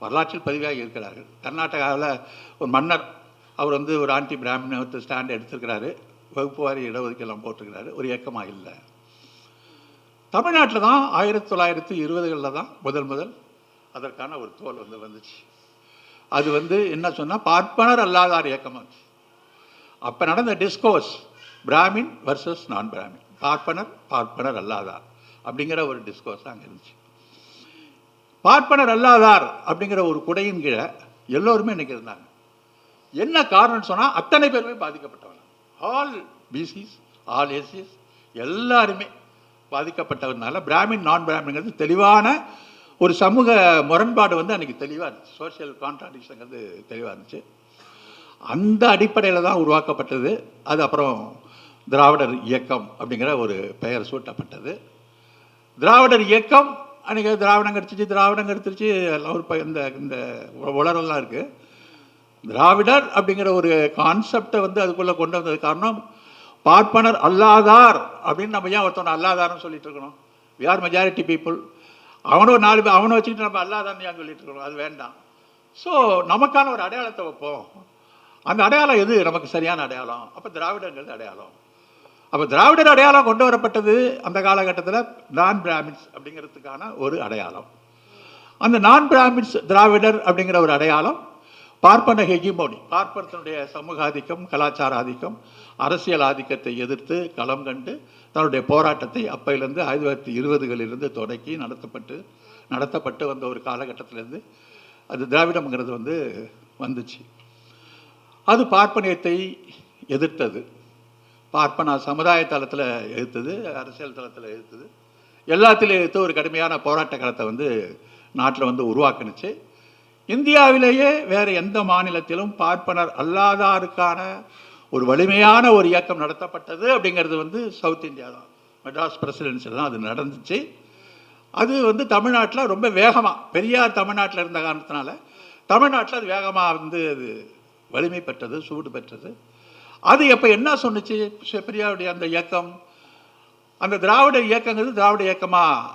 வரலாற்றில் பதிவாகி இருக்கிறார்கள். கர்நாடகாவில் ஒரு மன்னர், அவர் வந்து ஒரு ஆன்டி பிராமின் ஸ்டாண்ட் எடுத்துருக்கிறாரு, வகுப்பு வாரி இடஒதுக்கெல்லாம் போட்டிருக்கிறாரு, ஒரு இயக்கமாக இல்லை. தமிழ்நாட்டில் தான் 1920களில் தான் முதல் அதற்கான ஒரு தோல் வந்து வந்துச்சு. அது வந்து என்ன சொன்னால், பார்ப்பனர் அல்லாதார் இயக்கமாச்சு. அப்போ நடந்த டிஸ்கோர்ஸ் பிராமின் வர்சஸ் நான் பிராமின், பார்ப்பனர் அல்லாதார் அப்படிங்கிற ஒரு டிஸ்கோர்ஸ் அங்கே இருந்துச்சு. பார்ப்பனர் அல்லாதார் அப்படிங்கிற ஒரு குடையின் கீழே எல்லோருமே இன்றைக்கி இருந்தாங்க. என்ன காரணம்னு சொன்னால், அத்தனை பேருமே பாதிக்கப்பட்டவங்க. ஆல் பிசிஸ், ஆல் எஸ்சிஸ் எல்லாருமே பாதிக்கப்பட்டவனால பிராமின் நான் பிராமின்ங்கிறது தெளிவான ஒரு சமூக முரண்பாடு வந்து அன்றைக்கி தெளிவாக இருந்துச்சு. சோஷியல் கான்ட்ராடிக்ஷன்ங்கிறது தெளிவாக இருந்துச்சு. அந்த அடிப்படையில் தான் உருவாக்கப்பட்டது. அது அப்புறம் திராவிடர் இயக்கம் அப்படிங்கிற ஒரு பெயர் சூட்டப்பட்டது. திராவிடர் இயக்கம் அன்றைக்கி திராவிடம் கிடச்சிச்சு எல்லாம் ஒரு இந்த இந்த உலரெல்லாம் இருக்குது. திராவிடர் அப்படிங்கிற ஒரு கான்செப்டை வந்து அதுக்குள்ளே கொண்டு வந்தது காரணம், பார்ப்பனர் அல்லாதார் அப்படின்னு நம்ம ஏன் ஒருத்தவனை அல்லாதார்னு சொல்லிட்டு இருக்கணும்? We are majority people. அவனும் 4 பேர் அவனை வச்சுக்கிட்டு நம்ம அல்லாதான்னு சொல்லிட்டு இருக்கணும், அது வேண்டாம். ஸோ நமக்கான ஒரு அடையாளத்தை வைப்போம். அந்த அடையாளம் எது நமக்கு சரியான அடையாளம்? அப்போ திராவிடங்கிறது அடையாளம். அப்போ திராவிடர் அடையாளம் கொண்டு வரப்பட்டது அந்த காலகட்டத்தில் நான் பிராமின்ஸ் அப்படிங்கிறதுக்கான ஒரு அடையாளம். அந்த நான் பிராமின்ஸ் திராவிடர் அப்படிங்கிற ஒரு அடையாளம் பார்ப்பன ஹெகிமோனி, பார்ப்பனத்தினுடைய சமூக ஆதிக்கம், கலாச்சார ஆதிக்கம், அரசியல் ஆதிக்கத்தை எதிர்த்து களம் கண்டு தன்னுடைய போராட்டத்தை அப்பையிலேருந்து 1920களிலிருந்து தொடக்கி நடத்தப்பட்டு வந்த ஒரு காலகட்டத்திலேருந்து அது திராவிடம்ங்கிறது வந்துச்சு. அது பார்ப்பனியத்தை எதிர்த்தது, பார்ப்பன சமுதாய தளத்தில் எதிர்த்தது, அரசியல் தளத்தில் எதிர்த்தது, எல்லாத்திலையும் எதிர்த்து ஒரு கடுமையான போராட்ட களத்தை நாட்டில் உருவாக்குனுச்சு. இந்தியாவிலேயே வேறு எந்த மாநிலத்திலும் பார்ப்பனர் அல்லாதாருக்கான ஒரு வலிமையான ஒரு இயக்கம் நடத்தப்பட்டது அப்படிங்கிறது சவுத் இந்தியா தான், மெட்ராஸ் பிரசிடென்சியில் தான் அது நடந்துச்சு. அது தமிழ்நாட்டில் ரொம்ப வேகமாக, பெரியார் தமிழ்நாட்டில் இருந்த காரணத்தினால தமிழ்நாட்டில் அது வேகமாக அது வலிமை பெற்றது, சூடு பெற்றது. அது எப்போ என்ன சொன்னிச்சு பெரியாருடைய அந்த இயக்கம்? அந்த திராவிட இயக்கங்கிறது திராவிட இயக்கமாக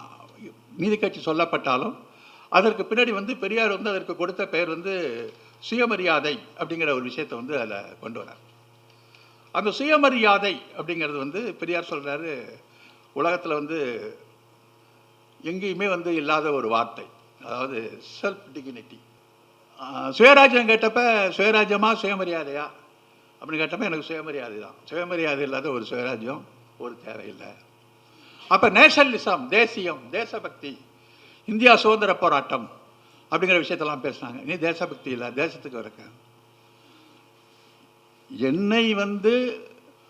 நீதி கட்சி சொல்லப்பட்டாலும் அதற்கு பின்னாடி பெரியார் அதற்கு கொடுத்த பெயர் சுயமரியாதை அப்படிங்கிற ஒரு விஷயத்தை அதில் கொண்டு வரார். அந்த சுயமரியாதை அப்படிங்கிறது பெரியார் சொல்கிறாரு, உலகத்தில் எங்கேயுமே இல்லாத ஒரு வார்த்தை, அதாவது செல்ஃப் டிக்னிட்டி. சுயராஜ்யம் கேட்டப்ப சுயராஜ்யமா சுயமரியாதையா அப்படின்னு கேட்டப்ப எனக்கு சுயமரியாதை தான். சுயமரியாதை இல்லாத ஒரு சுயராஜ்யம் ஒரு தேவையில்லை. அப்போ நேஷனலிசம், தேசியம், தேசபக்தி, இந்தியா சுதந்திர போராட்டம் அப்படிங்கிற விஷயத்தெல்லாம் பேசினாங்க. நீ தேசபக்தி இல்லை, தேசத்துக்கு இருக்க. என்னை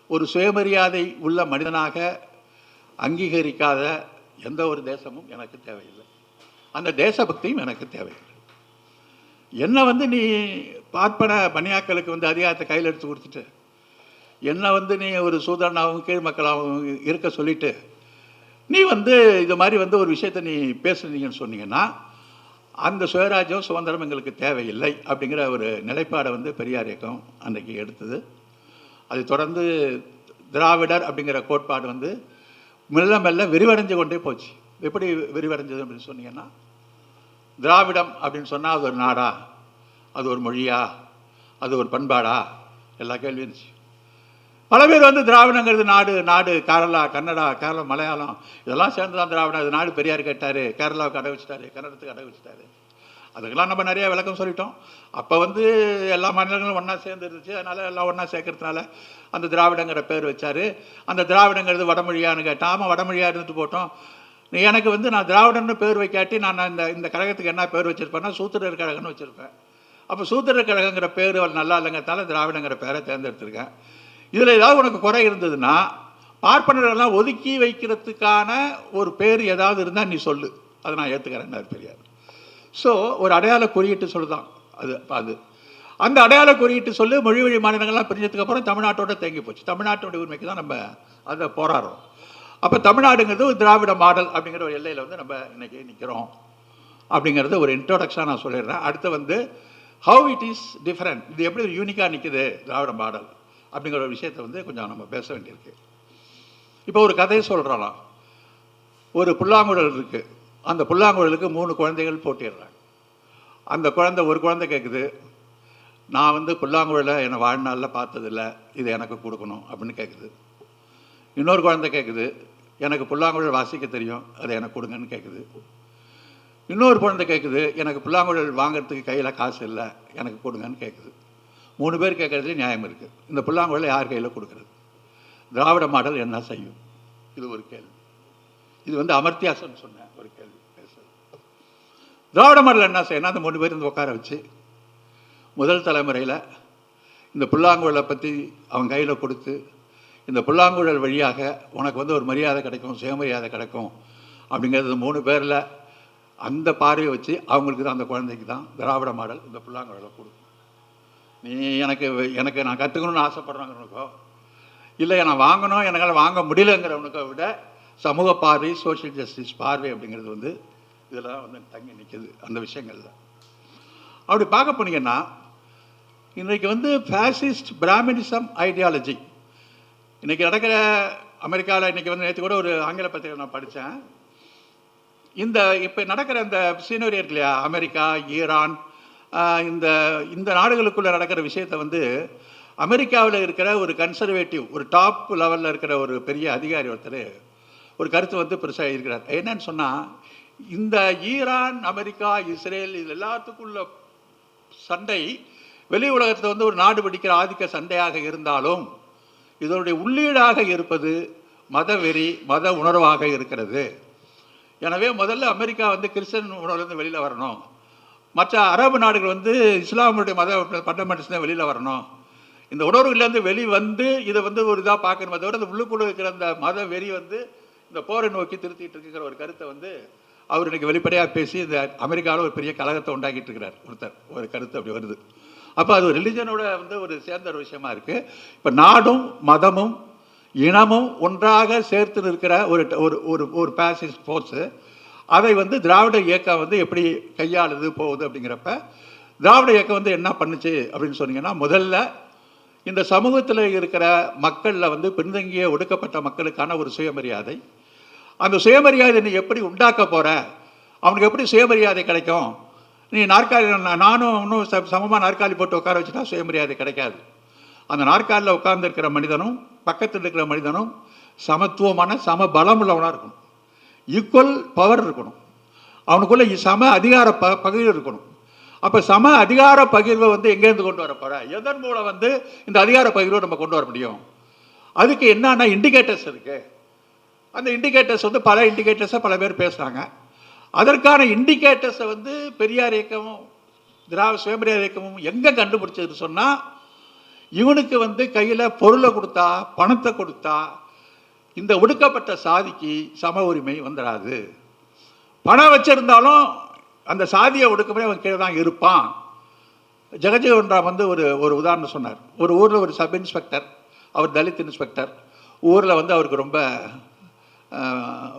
ஒரு சுயமரியாதை உள்ள மனிதனாக அங்கீகரிக்காத எந்த ஒரு தேசமும் எனக்கு தேவையில்லை, அந்த தேசபக்தியும் எனக்கு தேவையில்லை. என்ன நீ பார்ப்பன பனியாக்களுக்கு அதிகாரத்தை கையில் எடுத்து கொடுத்துட்டு என்ன நீ ஒரு சூதரனாகவும் கீழ் மக்களாகவும் இருக்க சொல்லிட்டு நீ இது மாதிரி ஒரு விஷயத்தை நீ பேசுனீங்கன்னு சொன்னீங்கன்னா அந்த சுயராஜ்யம் சுதந்திரம் எங்களுக்கு தேவையில்லை அப்படிங்கிற ஒரு நிலைப்பாடை பெரியார் இயக்கம் அன்றைக்கி எடுத்தது. அதை தொடர்ந்து திராவிடர் அப்படிங்கிற கோட்பாடு மெல்ல மெல்ல விரிவடைஞ்சு கொண்டே போச்சு. எப்படி விரிவடைஞ்சது அப்படின்னு சொன்னீங்கன்னா, திராவிடம் அப்படின்னு சொன்னால் அது ஒரு நாடா, அது ஒரு மொழியா, அது ஒரு பண்பாடா, எல்லா கேள்வியும் இருந்துச்சு. பல பேர் திராவிடங்கிறது நாடு கேரளா, கன்னடா, கேரளா, மலையாளம் இதெல்லாம் சேர்ந்து தான் திராவிடம். அது நாடு பெரியார் கேட்டார், கேரளாவுக்கு அடை வச்சுட்டாரு, கன்னடத்துக்கு அடை வச்சுட்டாரு. அதுக்கெல்லாம் நம்ம நிறைய விளக்கம் சொல்லிட்டோம். அப்போ எல்லா மாநிலங்களும் ஒன்றா சேர்ந்து இருந்துச்சு, அதனால் எல்லாம் ஒன்றா சேர்க்கறதுனால அந்த திராவிடங்கிற பேர் வச்சார். அந்த திராவிடங்கிறது வடமொழியான்னு கேட்டால், ஆமாம் வடமொழியாக இருந்துட்டு போட்டோம். எனக்கு நான் திராவிடன்னு பேர் வைக்காட்டி நான் இந்த கழகத்துக்கு என்ன பேர் வச்சுருப்பேன்னா சூத்திரர் கழகம்னு வச்சுருப்பேன். அப்போ சூத்திரர் கழகங்கிற பேர் நல்லா இல்லைங்கிறதால திராவிடங்கிற பேரை தேர்ந்தெடுத்திருக்கேன். இதில் ஏதாவது உனக்கு குறை இருந்ததுன்னா பார்ப்பனர்களெல்லாம் ஒதுக்கி வைக்கிறதுக்கான ஒரு பேர் ஏதாவது இருந்தால் நீ சொல்லு, அதை நான் ஏற்றுக்கிறேன்னாரு பெரியார். ஸோ ஒரு அடையாள குறியீட்டு சொல்லுதான் அது அந்த அடையாள குறியீட்டு சொல்லு மொழி வழி மாநிலங்கள்லாம் பிரிஞ்சதுக்கு அப்புறம் தமிழ்நாட்டோட தேங்கி போச்சு. தமிழ்நாட்டோட உரிமைக்கு தான் நம்ம அதை போராடுறோம். அப்போ தமிழ்நாடுங்கிறது ஒரு திராவிட மாடல் அப்படிங்கிற ஒரு எல்லையில் நம்ம இன்றைக்கி நிற்கிறோம் அப்படிங்கிறது ஒரு இன்ட்ரோடக்ஷனாக நான் சொல்லிடுறேன். அடுத்து ஹவு இட் இஸ் டிஃப்ரெண்ட், இது எப்படி ஒரு யூனிக்காக நிற்குது திராவிட மாடல் அப்படிங்கிற ஒரு விஷயத்தை கொஞ்சம் நம்ம பேச வேண்டியிருக்கு. இப்போ ஒரு கதையை சொல்கிறோம். ஒரு புல்லாங்குழல் இருக்குது, அந்த புல்லாங்குழலுக்கு 3 குழந்தைகள் போட்டிடுறாங்க. அந்த ஒரு குழந்தை கேட்குது, நான் புல்லாங்குழலை என்னை வாழ்நாளில் பார்த்ததில்லை, இது எனக்கு கொடுக்கணும் அப்படின்னு கேட்குது. இன்னொரு குழந்தை கேட்குது, எனக்கு புல்லாங்குழல் வாசிக்க தெரியும், அதை எனக்கு கொடுங்கன்னு கேட்குது. இன்னொரு குழந்தை கேட்குது, எனக்கு புல்லாங்குழல் வாங்கிறதுக்கு கையில் காசு இல்லை, எனக்கு கொடுங்கன்னு கேட்குது. 3 பேர் கேட்குறதுல நியாயம் இருக்குது. இந்த புல்லாங்குழலை யார் கையில் கொடுக்குறது? திராவிட மாடல் என்ன செய்யும்? இது ஒரு கேள்வி. இது அமர்த்தியாசன் சொன்ன ஒரு கேள்வி. திராவிட மாடல் என்ன செய்யணும்? அந்த 3 பேர் உட்கார வச்சு முதல் தலைமுறையில் இந்த புல்லாங்குழலை பற்றி அவன் கையில் கொடுத்து, இந்த புல்லாங்குழல் வழியாக உனக்கு ஒரு மரியாதை கிடைக்கும், சுயமரியாதை கிடைக்கும் அப்படிங்கிறது 3 பேரில் அந்த பார்வையை வச்சு அவங்களுக்கு தான், அந்த குழந்தைக்கு தான் திராவிட மாடல் இந்த புல்லாங்குழலை கொடுக்கும். நீ எனக்கு நான் கற்றுக்கணும்னு ஆசைப்படுறவங்களுக்கோ இல்லை நான் வாங்கணும் என்னால் வாங்க முடியலங்கிறவனுக்கோ விட சமூக பார்வை, சோஷியல் ஜஸ்டிஸ் பார்வை அப்படிங்கிறது இதெல்லாம் தங்கி நிற்கிது அந்த விஷயங்களில். அப்படி பார்க்க போனீங்கன்னா இன்றைக்கி ஃபேசிஸ்ட் பிராமினிசம் ஐடியாலஜி இன்றைக்கி நடக்கிற அமெரிக்காவில் இன்றைக்கி நேற்று கூட ஒரு ஆங்கில பத்திரிகை நான் படித்தேன். இந்த இப்போ நடக்கிற இந்த சீனரி இருக்கு இல்லையா, அமெரிக்கா, ஈரான், இந்த இந்த நாடுகளுக்குள்ளே நடக்கிற விஷயத்தை வந்து அமெரிக்காவில் இருக்கிற ஒரு கன்சர்வேட்டிவ், ஒரு டாப் லெவலில் இருக்கிற ஒரு பெரிய அதிகாரி ஒருத்தர் ஒரு கருத்து வந்து பெருசாக இருக்கிறார். என்னன்னு சொன்னால், இந்த ஈரான், அமெரிக்கா, இஸ்ரேல் இது எல்லாத்துக்குள்ள சண்டை வெளி உலகத்தில் வந்து ஒரு நாடு பிடிக்கிற ஆதிக்க சண்டையாக இருந்தாலும் இதனுடைய உள்ளீடாக இருப்பது மதவெறி, மத உணர்வாக இருக்கிறது. எனவே முதல்ல அமெரிக்கா வந்து கிறிஸ்தன் உணர்வுலேருந்து வெளியில் வரணும், மற்ற அரபு நாடுகள் வந்து இஸ்லாமுடைய மத ஃபண்டமெண்டல்ஸ் வெளியில் வரணும். இந்த உணர்வுலேருந்து வெளிவந்து இதை வந்து ஒரு இதாக பார்க்கணுமே தவிர அந்த உள்ளுக்குள்ள இருக்கிற அந்த மத வெறி வந்து இந்த போரை நோக்கி திருத்திட்டு இருக்கிற ஒரு கருத்தை வந்து அவர் இன்னைக்கு வெளிப்படையாக பேசி இந்த அமெரிக்காவில் ஒரு பெரிய கழகத்தை உண்டாக்கிட்டு இருக்கிறார் ஒருத்தர். ஒரு கருத்து அப்படி வருது. அப்போ அது ரிலிஜனோட வந்து ஒரு சேர்ந்த ஒரு விஷயமா இருக்குது. இப்போ நாடும் மதமும் இனமும் ஒன்றாக சேர்த்து இருக்கிற ஒரு ஒரு ஒரு பேசிஸ் ஃபோர்ஸு, அதை வந்து திராவிட இயக்கம் வந்து எப்படி கையாளுது போகுது அப்படிங்கிறப்ப திராவிட இயக்கம் வந்து என்ன பண்ணுச்சு அப்படின்னு சொன்னீங்கன்னா, முதல்ல இந்த சமூகத்தில் இருக்கிற மக்களில் வந்து பின்தங்கிய ஒடுக்கப்பட்ட மக்களுக்கான ஒரு சுயமரியாதை, அந்த சுயமரியாதை நீ எப்படி உண்டாக்க போகிற, அவனுக்கு எப்படி சுயமரியாதை கிடைக்கும், நீ நாற்காலி நானும் இன்னும் சமமாக நாற்காலி போட்டு உட்கார வச்சுட்டா சுயமரியாதை கிடைக்காது. அந்த நாற்காலியில் உட்கார்ந்துருக்கிற மனிதனும் பக்கத்தில் இருக்கிற மனிதனும் சமத்துவமான சம பலம் உள்ளவனாக இருக்கணும், ஈக்குவல் பவர் இருக்கணும், அவனுக்குள்ள சம அதிகார பகிர்வு இருக்கணும். அப்போ சம அதிகார பகிர்வை வந்து எங்கேருந்து கொண்டு வர போகிற, எதன் மூலம் வந்து இந்த அதிகார பகிர்வை நம்ம கொண்டு வர முடியும்? அதுக்கு என்னென்ன இண்டிகேட்டர்ஸ் இருக்குது. அந்த இண்டிகேட்டர்ஸ் வந்து பல இண்டிகேட்டர்ஸை பல பேர் பேசுகிறாங்க. அதற்கான இண்டிகேட்டர்ஸை வந்து பெரியார் இயக்கமும் திராவிட சுயமரியாதை இயக்கமும் எங்கே கண்டுபிடிச்சதுன்னு சொன்னால், இவனுக்கு வந்து கையில் பொருளை கொடுத்தா, பணத்தை கொடுத்தா இந்த ஒடுக்கப்பட்ட சாதிக்கு சம உரிமை வந்துடாது. பணம் வச்சிருந்தாலும் அந்த சாதியை ஒடுக்கமே அவன் கீழே தான் இருப்பான். ஜெகஜீவன் ராம் வந்து ஒரு உதாரணம் சொன்னார். ஒரு ஊரில் ஒரு சப் இன்ஸ்பெக்டர், அவர் தலித் இன்ஸ்பெக்டர், ஊரில் வந்து அவருக்கு ரொம்ப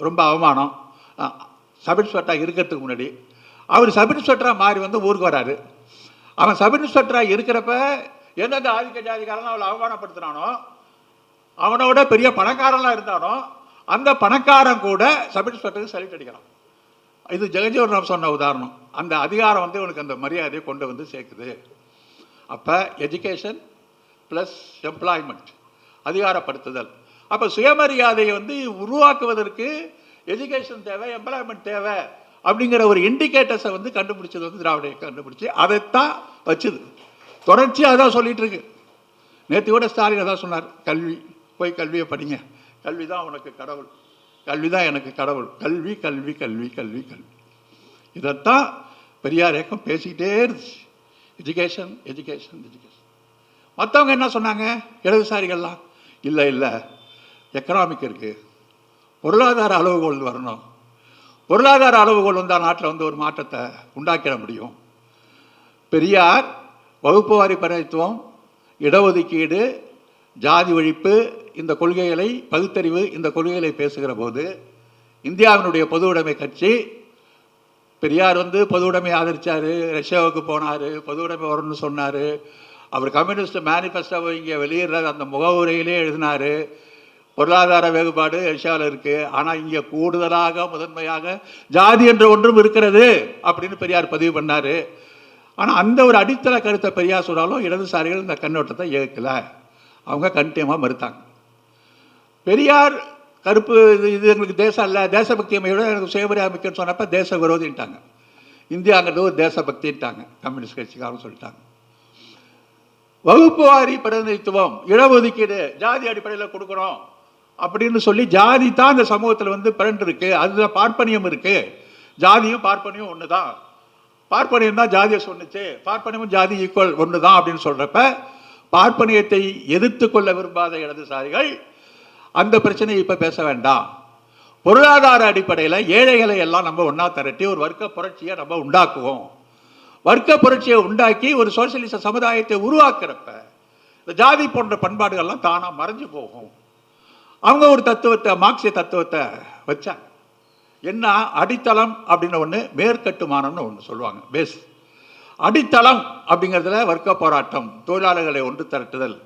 ரொம்ப அவமானம். சப் இன்ஸ்பெக்டராக இருக்கிறதுக்கு முன்னாடி அவர் சப் இன்ஸ்பெக்டராக மாறி வந்து ஊருக்கு வராரு. அவன் சப் இன்ஸ்பெக்டராக இருக்கிறப்ப எந்தெந்த ஆதிக்க ஜாதிக்காரன் அவளை அவமானப்படுத்தினானோ, அவனோட பெரிய பணக்காரன்லாம் இருந்தானோ, அந்த பணக்காரன் கூட சப் இன்ஸ்பெக்டருக்கு சல்யூட் அடிக்கிறான். இது ஜெகஜீவன் ராம் சொன்ன உதாரணம். அந்த அதிகாரம் வந்து இவனுக்கு அந்த மரியாதையை கொண்டு வந்து சேர்க்குது. அப்போ எஜுகேஷன் ப்ளஸ் எம்ப்ளாய்மெண்ட், அதிகாரப்படுத்துதல். அப்போ சுயமரியாதையை வந்து உருவாக்குவதற்கு எஜுகேஷன் தேவை, எம்ப்ளாய்மெண்ட் தேவை அப்படிங்கிற ஒரு இண்டிகேட்டர்ஸை வந்து கண்டுபிடிச்சது வந்து திராவிட இயக்கம் கண்டுபிடிச்சி அதைத்தான் வச்சுது. தொடர்ச்சியாக அதான் சொல்லிட்டு இருக்கு. நேற்று கூட ஸ்டாலின் அதான் சொன்னார், கல்வி, போய் கல்வியை படிங்க, கல்வி தான் உனக்கு கடவுள், கல்வி தான் எனக்கு கடவுள், கல்வி கல்வி கல்வி கல்வி கல்வி. இதைத்தான் பெரியார் இயக்கம் பேசிக்கிட்டே இருந்துச்சு. Education education education. மற்றவங்க என்ன சொன்னாங்க, இடதுசாரிகள்லாம் இல்லை இல்லை எக்கனாமிக் இருக்குது, பொருளாதார அளவுகோல் வரணும், பொருளாதார அளவுகோல் வந்தால் நாட்டில் வந்து ஒரு மாற்றத்தை உண்டாக்கிட முடியும். பெரியார் வகுப்பு வாரி பிரதித்துவம், இடஒதுக்கீடு, ஜாதி ஒழிப்பு, இந்த கொள்கைகளை பகுத்தறிவு, இந்த கொள்கைகளை பேசுகிற போது இந்தியாவினுடைய பொது உடைமை கட்சி, பெரியார் வந்து பொது உடைமை ஆதரித்தார், ரஷ்யாவுக்கு போனார், பொது உடைமை வரும்னு சொன்னார், அவர் கம்யூனிஸ்ட் மேனிஃபெஸ்டோவை இங்கே வெளியிடுற அந்த முகவுரையிலே எழுதினார், பொருளாதார வேறுபாடு ரஷ்யாவில் இருக்குது, ஆனால் இங்கே கூடுதலாக முதன்மையாக ஜாதி என்ற ஒன்றும் இருக்கிறது அப்படின்னு பெரியார் பதிவு பண்ணார். ஆனால் அந்த ஒரு அடித்தள கருத்தை பெரியார் சொன்னாலும் இடதுசாரிகள் இந்த கண்ணோட்டத்தை ஏற்கலை, அவங்க கண்டிப்பாக மறுத்தாங்க. பெரியார் கருப்பு இது எங்களுக்கு தேசம் இல்லை, தேசபக்தி அமையோட எனக்கு சுயமரியாதை முக்கியம்னு சொன்னப்போ தேச விரோதின்ட்டாங்க, இந்தியாங்கிறது ஒரு தேசபக்தின்ட்டாங்க, கம்யூனிஸ்ட் கட்சிக்காரன்னு சொல்லிட்டாங்க. வகுப்பு வாரி பிரதிநிதித்துவம், இடஒதுக்கீடு ஜாதி அடிப்படையில் கொடுக்கணும் அப்படின்னு சொல்லி, ஜாதி தான் இந்த சமூகத்தில் வந்து பிறண்டு இருக்கு, அதில் பார்ப்பனியம் இருக்கு, ஜாதியும் பார்ப்பனியும் ஒன்று தான், பார்ப்பனியம் தான் ஜாதியை சொன்னிச்சு, பார்ப்பனியமும் ஜாதி ஈக்குவல் ஒன்று தான் அப்படின்னு சொல்கிறப்ப பார்ப்பனியத்தை எதிர்த்து கொள்ள விரும்பாத இடதுசாரிகள் அந்த பிரச்சனையை இப்போ பேச வேண்டாம், பொருளாதார அடிப்படையில் ஏழைகளை எல்லாம் நம்ம ஒன்றா திரட்டி ஒரு வர்க்க புரட்சியை நம்ம உண்டாக்குவோம், வர்க்க புரட்சியை உண்டாக்கி ஒரு சோசியலிச சமுதாயத்தை உருவாக்குறப்ப இந்த ஜாதி போன்ற பண்பாடுகள்லாம் தானாக மறைஞ்சு போகும். அவங்க ஒரு தத்துவத்தை, மார்க்சிய தத்துவத்தை வச்சாங்க. என்ன அடித்தளம் அப்படின்னு ஒன்று, மேற்கட்டுமானம்னு ஒன்று சொல்லுவாங்க, பேஸ். அடித்தளம் அப்படிங்கிறதுல வர்க்க போராட்டம், தொழிலாளர்களை ஒன்று திரட்டுதல்,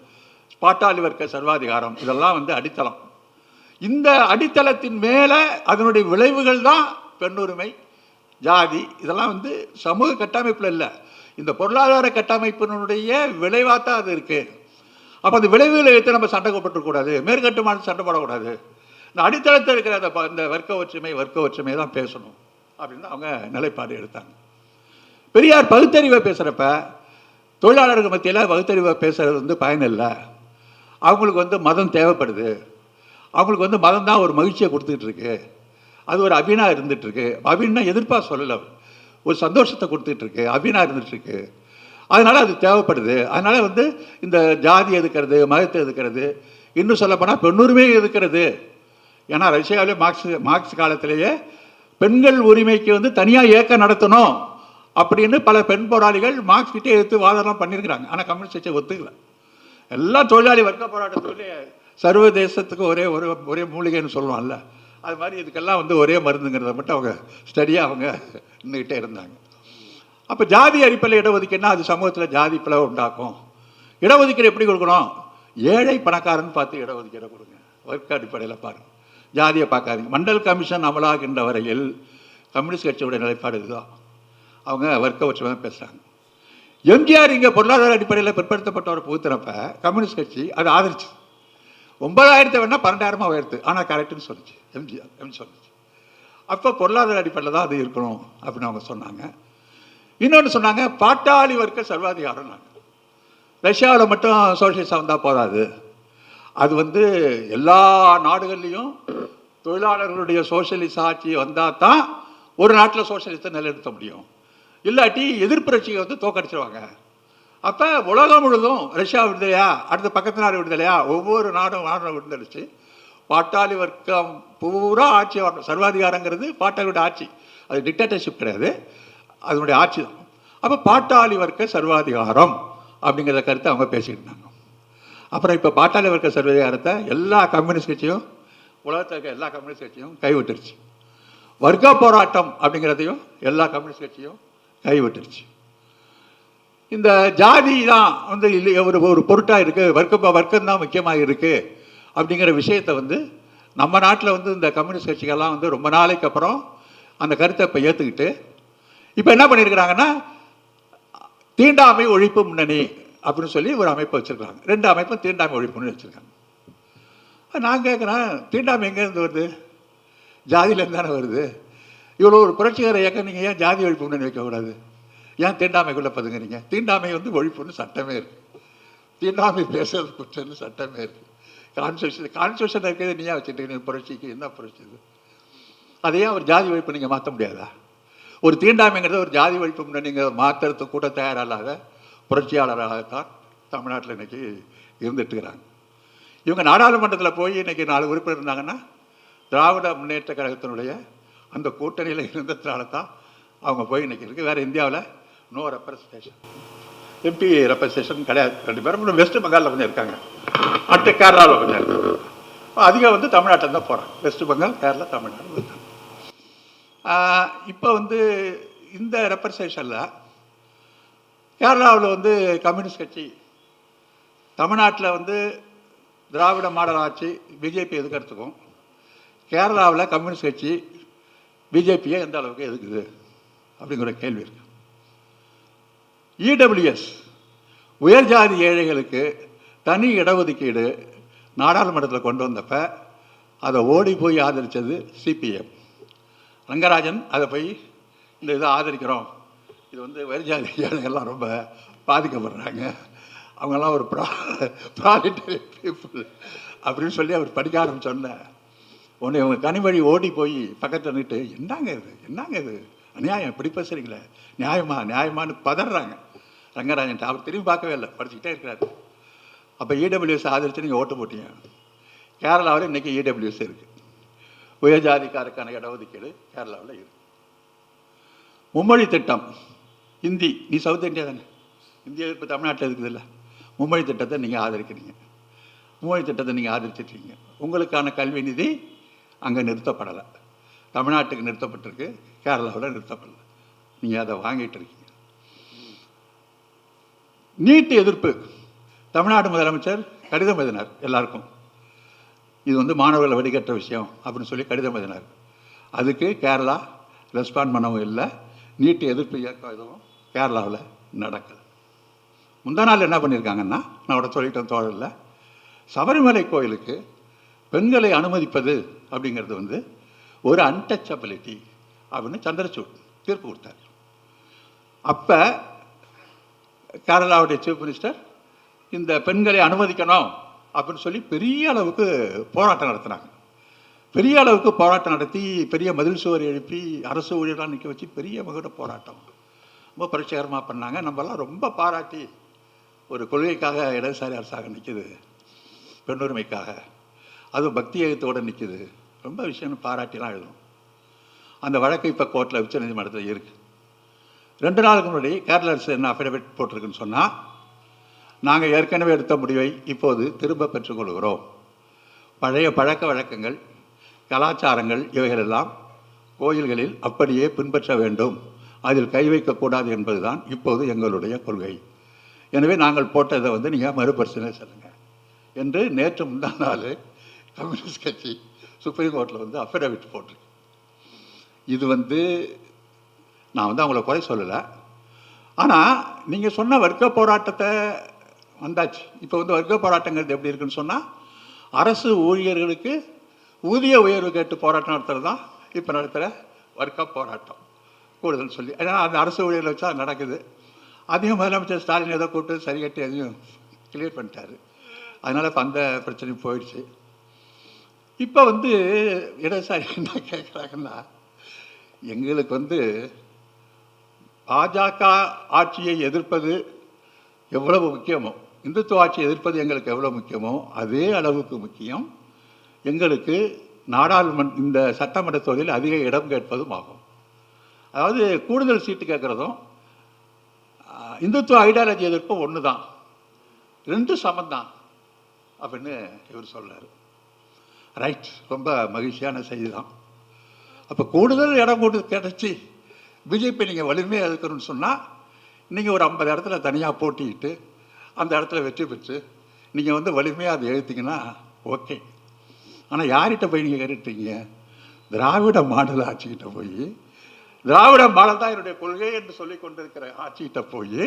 பாட்டாளி வர்க்க சர்வாதிகாரம், இதெல்லாம் வந்து அடித்தளம். இந்த அடித்தளத்தின் மேலே அதனுடைய விளைவுகள் தான் பெண்ணுரிமை, ஜாதி இதெல்லாம் வந்து சமூக கட்டமைப்பில் இல்லை, இந்த பொருளாதார கட்டமைப்பினுடைய விளைவாக தான் அது இருக்குது. அப்போ அந்த விளைவுகளை எடுத்து நம்ம சண்டை போட்டுக்கூடாது, மேற்கட்டுமான சண்டை போடக்கூடாது. இந்த அடித்தளத்தில் இருக்கிற அந்த வர்க்க ஒற்றுமையை தான் பேசணும் அப்படின்னு அவங்க நிலைப்பாடு எடுத்தாங்க. பெரியார் பகுத்தறிவை பேசுகிறப்ப தொழிலாளர்கள் மத்தியில் பகுத்தறிவை பேசுகிறது வந்து பயனில்லை, அவங்களுக்கு வந்து மதம் தேவைப்படுது, அவங்களுக்கு வந்து மதம் தான் ஒரு மகிழ்ச்சியை கொடுத்துக்கிட்டு இருக்கு, அது ஒரு அபினா இருந்துகிட்ருக்கு. அபின்னா எதிர்ப்பாக சொல்லலை, ஒரு சந்தோஷத்தை கொடுத்துட்ருக்கு, அபினா இருந்துகிட்ருக்கு, அதனால் அது தேவைப்படுது. அதனால் வந்து இந்த ஜாதி எதுக்கிறது, மதத்தை எதுக்கிறது, இன்னும் சொல்லப்போனால் பெண்ணுரிமையை எதுக்கிறது. ஏன்னா ரஷ்யாவிலே மார்க்ஸ் காலத்திலேயே பெண்கள் உரிமைக்கு வந்து தனியாக இயக்கம் நடத்தணும் அப்படின்னு பல பெண் போராளிகள் மார்க்ஸ் கிட்டே எடுத்து வாதம்லாம் பண்ணியிருக்கிறாங்க. ஆனால் கம்யூனிஸ்ட் கட்சி ஒத்துக்கல. எல்லாம் தொழிலாளி வர்க்க போராட்டத்துலேயே சர்வதேசத்துக்கு ஒரே மூலிகைன்னு சொல்லுவாங்கல்ல, அது மாதிரி இதுக்கெல்லாம் வந்து ஒரே மருந்துங்கிறத மட்டும் அவங்க ஸ்டடியாக அவங்க நின்றுக்கிட்டே இருந்தாங்க. அப்போ ஜாதி அடிப்படையில் இடஒதுக்கீடுனா அது சமூகத்தில் ஜாதி பிளவு உண்டாக்கும். இடஒதுக்கீடு எப்படி கொடுக்கணும்? ஏழை பணக்காரன் பார்த்து இடஒதுக்கீடை கொடுங்க, வர்க்க அடிப்படையில் பாருங்கள், ஜாதியை பார்க்காதீங்க. மண்டல் கமிஷன் அமலாகின்ற வரையில் கம்யூனிஸ்ட் கட்சியோட நிலைப்பாடு இதுதான். அவங்க வர்க்க ஒற்றுமை பேசுகிறாங்க. எம்ஜிஆர் இங்கே பொருளாதார அடிப்படையில் பிற்படுத்தப்பட்டவரை புகுத்துறப்ப கம்யூனிஸ்ட் கட்சி அது ஆதரிச்சு 9,000 வேணா 12,000 உயர்த்து, ஆனால் கரெக்டுன்னு சொல்லிச்சு எம்ஜிஆர் சொல்லிச்சு. அப்போ பொருளாதார அடிப்படையில் தான் அது இருக்கணும் அப்படின்னு அவங்க சொன்னாங்க. இன்னொன்று சொன்னாங்க, பாட்டாளி வர்க்க சர்வாதிகாரம். ரஷ்யாவில் மட்டும் சோசியலிசம் வந்தால் போதாது, அது வந்து எல்லா நாடுகள்லேயும் தொழிலாளர்களுடைய சோசியலிச ஆட்சி வந்தால் தான் ஒரு நாட்டில் சோசியலிசத்தை நிலைநிறுத்த முடியும், இல்லாட்டி எதிர்ப்புரட்சியை வந்து தோக்கடிச்சிருவாங்க. அப்போ உலகம் முழுதும் ரஷ்யா விடுதலையா, அடுத்த பக்கத்து நாடு விடுதலையா, ஒவ்வொரு நாடும் விடுதலிச்சு பாட்டாளி வர்க்கம் பூரா ஆட்சி வரணும். சர்வாதிகாரங்கிறது பாட்டாளியோட ஆட்சி, அது டிக்டேட்டர்ஷிப் கிடையாது, அதனுடைய ஆட்சி தான். அப்போ பாட்டாளி வர்க்க சர்வாதிகாரம் அப்படிங்கிற கருத்தை அவங்க பேசிக்கிட்டு இருந்தாங்க. அப்புறம் இப்போ பாட்டாளி வர்க்க சர்வாதிகாரத்தை எல்லா கம்யூனிஸ்ட் கட்சியும், உலகத்தில் இருக்க எல்லா கம்யூனிஸ்ட் கட்சியும் கைவிட்டுருச்சு. வர்க்க போராட்டம் அப்படிங்கிறதையும் எல்லா கம்யூனிஸ்ட் கட்சியும் கைவிட்டுருச்சு. இந்த ஜாதி தான் வந்து இல்லை ஒரு பொருட்டாக இருக்குது, வர்க்கம்தான் முக்கியமாக இருக்குது அப்படிங்கிற விஷயத்தை வந்து நம்ம நாட்டில் வந்து இந்த கம்யூனிஸ்ட் கட்சிகள்லாம் வந்து ரொம்ப நாளைக்கு அப்புறம் அந்த கருத்தை இப்போ ஏற்றுக்கிட்டு இப்போ என்ன பண்ணியிருக்கிறாங்கன்னா, தீண்டாமை ஒழிப்பு முன்னணி அப்படின்னு சொல்லி ஒரு அமைப்பை வச்சுருக்காங்க. 2 அமைப்பும் தீண்டாமை ஒழிப்புன்னு வச்சுருக்காங்க. நான் கேட்குறேன், தீண்டாமை எங்கேருந்து வருது? ஜாதியிலேருந்து தானே வருது. இவ்வளோ ஒரு புரட்சிகர இயக்கம் நீங்கள் ஏன் ஜாதி ஒழிப்பு முன்னணி வைக்கக்கூடாது? ஏன் தீண்டாமைக்குள்ளே பதுங்குறீங்க? தீண்டாமை வந்து ஒழிப்புன்னு சட்டமே இருக்குது, தீண்டாமை பேசுறது குற்றம்னு சட்டமே இருக்குது. கான்ஸ்டியூஷன் இருக்கிறது நீயா வச்சுட்டு புரட்சிக்கு என்ன புரட்சி இது? அதையே ஒரு ஜாதி ஒழிப்பு நீங்கள் மாற்ற முடியாதா? ஒரு தீண்டாமைங்கிறத ஒரு ஜாதி ஒழிப்பு முன்னணிங்கிற மாற்றுறதுக்கு கூட தயாரில்லாத புரட்சியாளராகத்தான் தமிழ்நாட்டில் இன்றைக்கி இருந்துட்டுருக்கிறாங்க. இவங்க நாடாளுமன்றத்தில் போய் இன்றைக்கி 4 உறுப்பினர் இருந்தாங்கன்னா திராவிட முன்னேற்ற கழகத்தினுடைய அந்த கூட்டணியில் இருந்ததுனால தான் அவங்க போய் இன்றைக்கி இருக்குது. வேறு இந்தியாவில் நோ ரெப்ரஸன்டேஷன், எம்பி ரெப்ரஸன்டேஷன் கிடையாது. 2 பேரும் வெஸ்ட் பெங்காலில் கொஞ்சம் இருக்காங்க, அடுத்த கேரளாவில் கொஞ்சம் இருக்காங்க. அதிகம் வந்து தமிழ்நாட்டில் தான் போகிறாங்க, வெஸ்ட் பெங்கால், கேரளா, தமிழ்நாடு இருக்காங்க. இப்போ வந்து இந்த ரெப்ரஸன்டேஷனில் கேரளாவில் வந்து கம்யூனிஸ்ட் கட்சி, தமிழ்நாட்டில் வந்து திராவிட மாடல் ஆட்சி பிஜேபி எதுக்கிறதுக்கும், கேரளாவில் கம்யூனிஸ்ட் கட்சி பிஜேபியை எந்த அளவுக்கு எதுக்குது அப்படிங்கிற கேள்வி இருக்கு. இடபிள்யூஎஸ் உயர் ஜாதி ஏழைகளுக்கு தனி இடஒதுக்கீடு நாடாளுமன்றத்தில் கொண்டு வந்தப்ப அதை ஓடி போய் ஆதரித்தது சிபிஎம். ரங்கராஜன் அதை போய் இந்த இதை ஆதரிக்கிறோம், இது வந்து உயர் ஜாதி ஏழைகள்லாம் ரொம்ப பாதிக்கப்படுறாங்க, அவங்கெல்லாம் ஒரு ப்ராலிட்டரி பீப்புள் அப்படின்னு சொல்லி அவர் படிக்க ஆரம்பிச்சோன்னே உன்னை இவங்க கனிவழி ஓடி போய் பக்கத்தில் நின்றுட்டு என்னங்க இது அநியாயம், இப்படி பேசுகிறீங்களே, நியாயமானு பதறாங்க ரங்கராஜன். அவர் திரும்பி பார்க்கவே இல்லை, படிச்சுக்கிட்டே இருக்கிறாரு. அப்போ இடபிள்யூஎஸ் ஆதரித்து நீங்கள் ஓட்டு போட்டீங்க. கேரளாவில் இன்றைக்கி இடபிள்யூஎஸ் இருக்குது, உயர் ஜாதிக்காருக்கான இடஒதுக்கீடு கேரளாவில் இருக்குது. மும்மொழி திட்டம், ஹிந்தி, நீ சவுத் இந்தியா தானே, இந்தியா இப்போ தமிழ்நாட்டில் இருக்குது இல்லை, மும்மொழி திட்டத்தை நீங்கள் ஆதரிக்கிறீங்க, மும்மொழி திட்டத்தை நீங்கள் ஆதரிச்சிட்ருக்கீங்க. உங்களுக்கான கல்வி நிதி அங்கே நிறுத்தப்படலை, தமிழ்நாட்டுக்கு நிறுத்தப்பட்டிருக்கு, கேரளாவில் நிறுத்தப்படலை, நீங்கள் அதை வாங்கிட்டு இருக்கீங்க. நீட் எதிர்ப்பு, தமிழ்நாடு முதலமைச்சர் கடிதம் எழுதினார் எல்லாருக்கும், இது வந்து மாணவர்களை வடிகட்ட விஷயம் அப்படின்னு சொல்லி கடிதம் எழுதினார். அதுக்கு கேரளா ரெஸ்பாண்ட் பண்ணவும் இல்லை. நீட்டு எதிர்ப்பு இயக்கம் எதுவும் கேரளாவில் நடக்குது. முந்தா நாள் என்ன பண்ணியிருக்காங்கன்னா, நான் உட சொல்லிட்டேன் தோழரில், சபரிமலை கோயிலுக்கு பெண்களை அனுமதிப்பது அப்படிங்கிறது வந்து ஒரு அன்டச்சபிலிட்டி அப்படின்னு சந்திரசூட் தீர்ப்பு கொடுத்தார். அப்போ கேரளாவுடைய சீஃப் மினிஸ்டர் இந்த பெண்களை அனுமதிக்கணும் அப்படின்னு சொல்லி பெரிய அளவுக்கு போராட்டம் நடத்தினாங்க. பெரிய அளவுக்கு போராட்டம் நடத்தி பெரிய மதில் சுவர் எழுப்பி அரசு ஊழியர்களாக நிற்க வச்சு பெரிய மகிட போராட்டம் ரொம்ப பரிச்சயகரமாக பண்ணாங்க. நம்மலாம் ரொம்ப பாராட்டி, ஒரு கொள்கைக்காக இடதுசாரி அரசாங்கம் நிற்கிது, பெண்ணுரிமைக்காக, அதுவும் பக்தி ஏகத்தோடு நிற்கிது, ரொம்ப விஷயம் பாராட்டிலாம் எழுதும். அந்த வழக்கு இப்போ கோர்ட்டில் உச்ச நீதிமன்றத்தில் இருக்குது. 2 நாளுக்கு முன்னாடி கேரள அரசு என்ன அஃபிடவிட் போட்டிருக்குன்னு சொன்னால், நாங்கள் ஏற்கனவே எடுத்த முடிவை இப்போது திரும்ப பெற்றுக்கொள்கிறோம். பழைய பழக்க வழக்கங்கள், கலாச்சாரங்கள் இவைகளெல்லாம் கோயில்களில் அப்படியே பின்பற்ற வேண்டும், அதில் கை வைக்கக்கூடாது என்பதுதான் இப்போது எங்களுடைய கொள்கை. எனவே நாங்கள் போட்டதை வந்து நீங்கள் மறுபரிசீலனை சொல்லுங்கள் என்று நேற்று முந்தா நாள் கம்யூனிஸ்ட் கட்சி சுப்ரீம் கோர்ட்டில் வந்து அஃபிடவிட் போட்டிருக்கு. இது வந்து நான் வந்து அவங்கள குறை சொல்லலை. ஆனால் நீங்கள் சொன்ன வர்க்க போராட்டத்தை வந்தாச்சு. இப்போ வந்து வர்க்க போராட்டங்கிறது எப்படி இருக்குன்னு சொன்னால், அரசு ஊழியர்களுக்கு ஊதிய உயர்வு கேட்டு போராட்டம் நடத்துகிறது தான் இப்போ நடத்துகிற வர்க்க போராட்டம் கூடுதல் சொல்லி. ஏன்னா அந்த அரசு ஊழியர்களை வச்சா அது நடக்குது. அதையும் முதலமைச்சர் ஸ்டாலின் ஏதோ கூப்பிட்டு சரி கட்டி அதையும் கிளியர் பண்ணிட்டார். அதனால் இப்போ அந்த பிரச்சனையும் போயிடுச்சு. இப்போ வந்து இடதுசாரி என்ன கேட்குறாங்கன்னா, எங்களுக்கு வந்து பாஜக ஆட்சியை எதிர்ப்பது எவ்வளவு முக்கியமோ, இந்துத்துவ ஆட்சியை எதிர்ப்பது எங்களுக்கு எவ்வளோ முக்கியமோ அதே அளவுக்கு முக்கியம் எங்களுக்கு நாடாளுமன்ற இந்த சட்டமன்ற தொகுதியில் அதிக இடம் கேட்பதும் ஆகும். அதாவது கூடுதல் சீட்டு கேட்குறதும் இந்துத்துவ ஐடியாலஜி எதிர்ப்பும் ஒன்று தான், 2 சமந்தான் அப்படின்னு இவர் சொல்கிறார். ரைட், ரொம்ப மகிழ்ச்சியான செய்தி தான். அப்போ கூடுதல் இடம் கிடச்சி பிஜேபி நீங்கள் வலிமையாக இருக்கணும்னு சொன்னால், நீங்கள் ஒரு 50 இடத்துல தனியாக போட்டிக்கிட்டு அந்த இடத்துல வெற்றி பெற்று நீங்கள் வந்து வலிமையாக அதை எழுத்திங்கன்னா ஓகே. ஆனால் யார்கிட்ட போய் நீங்கள் கேட்டுட்டீங்க? திராவிட மாடல் ஆட்சிக்கிட்ட போய், திராவிட மாடல் தான் என்னுடைய கொள்கை என்று சொல்லி கொண்டிருக்கிற ஆட்சிக்கிட்ட போய்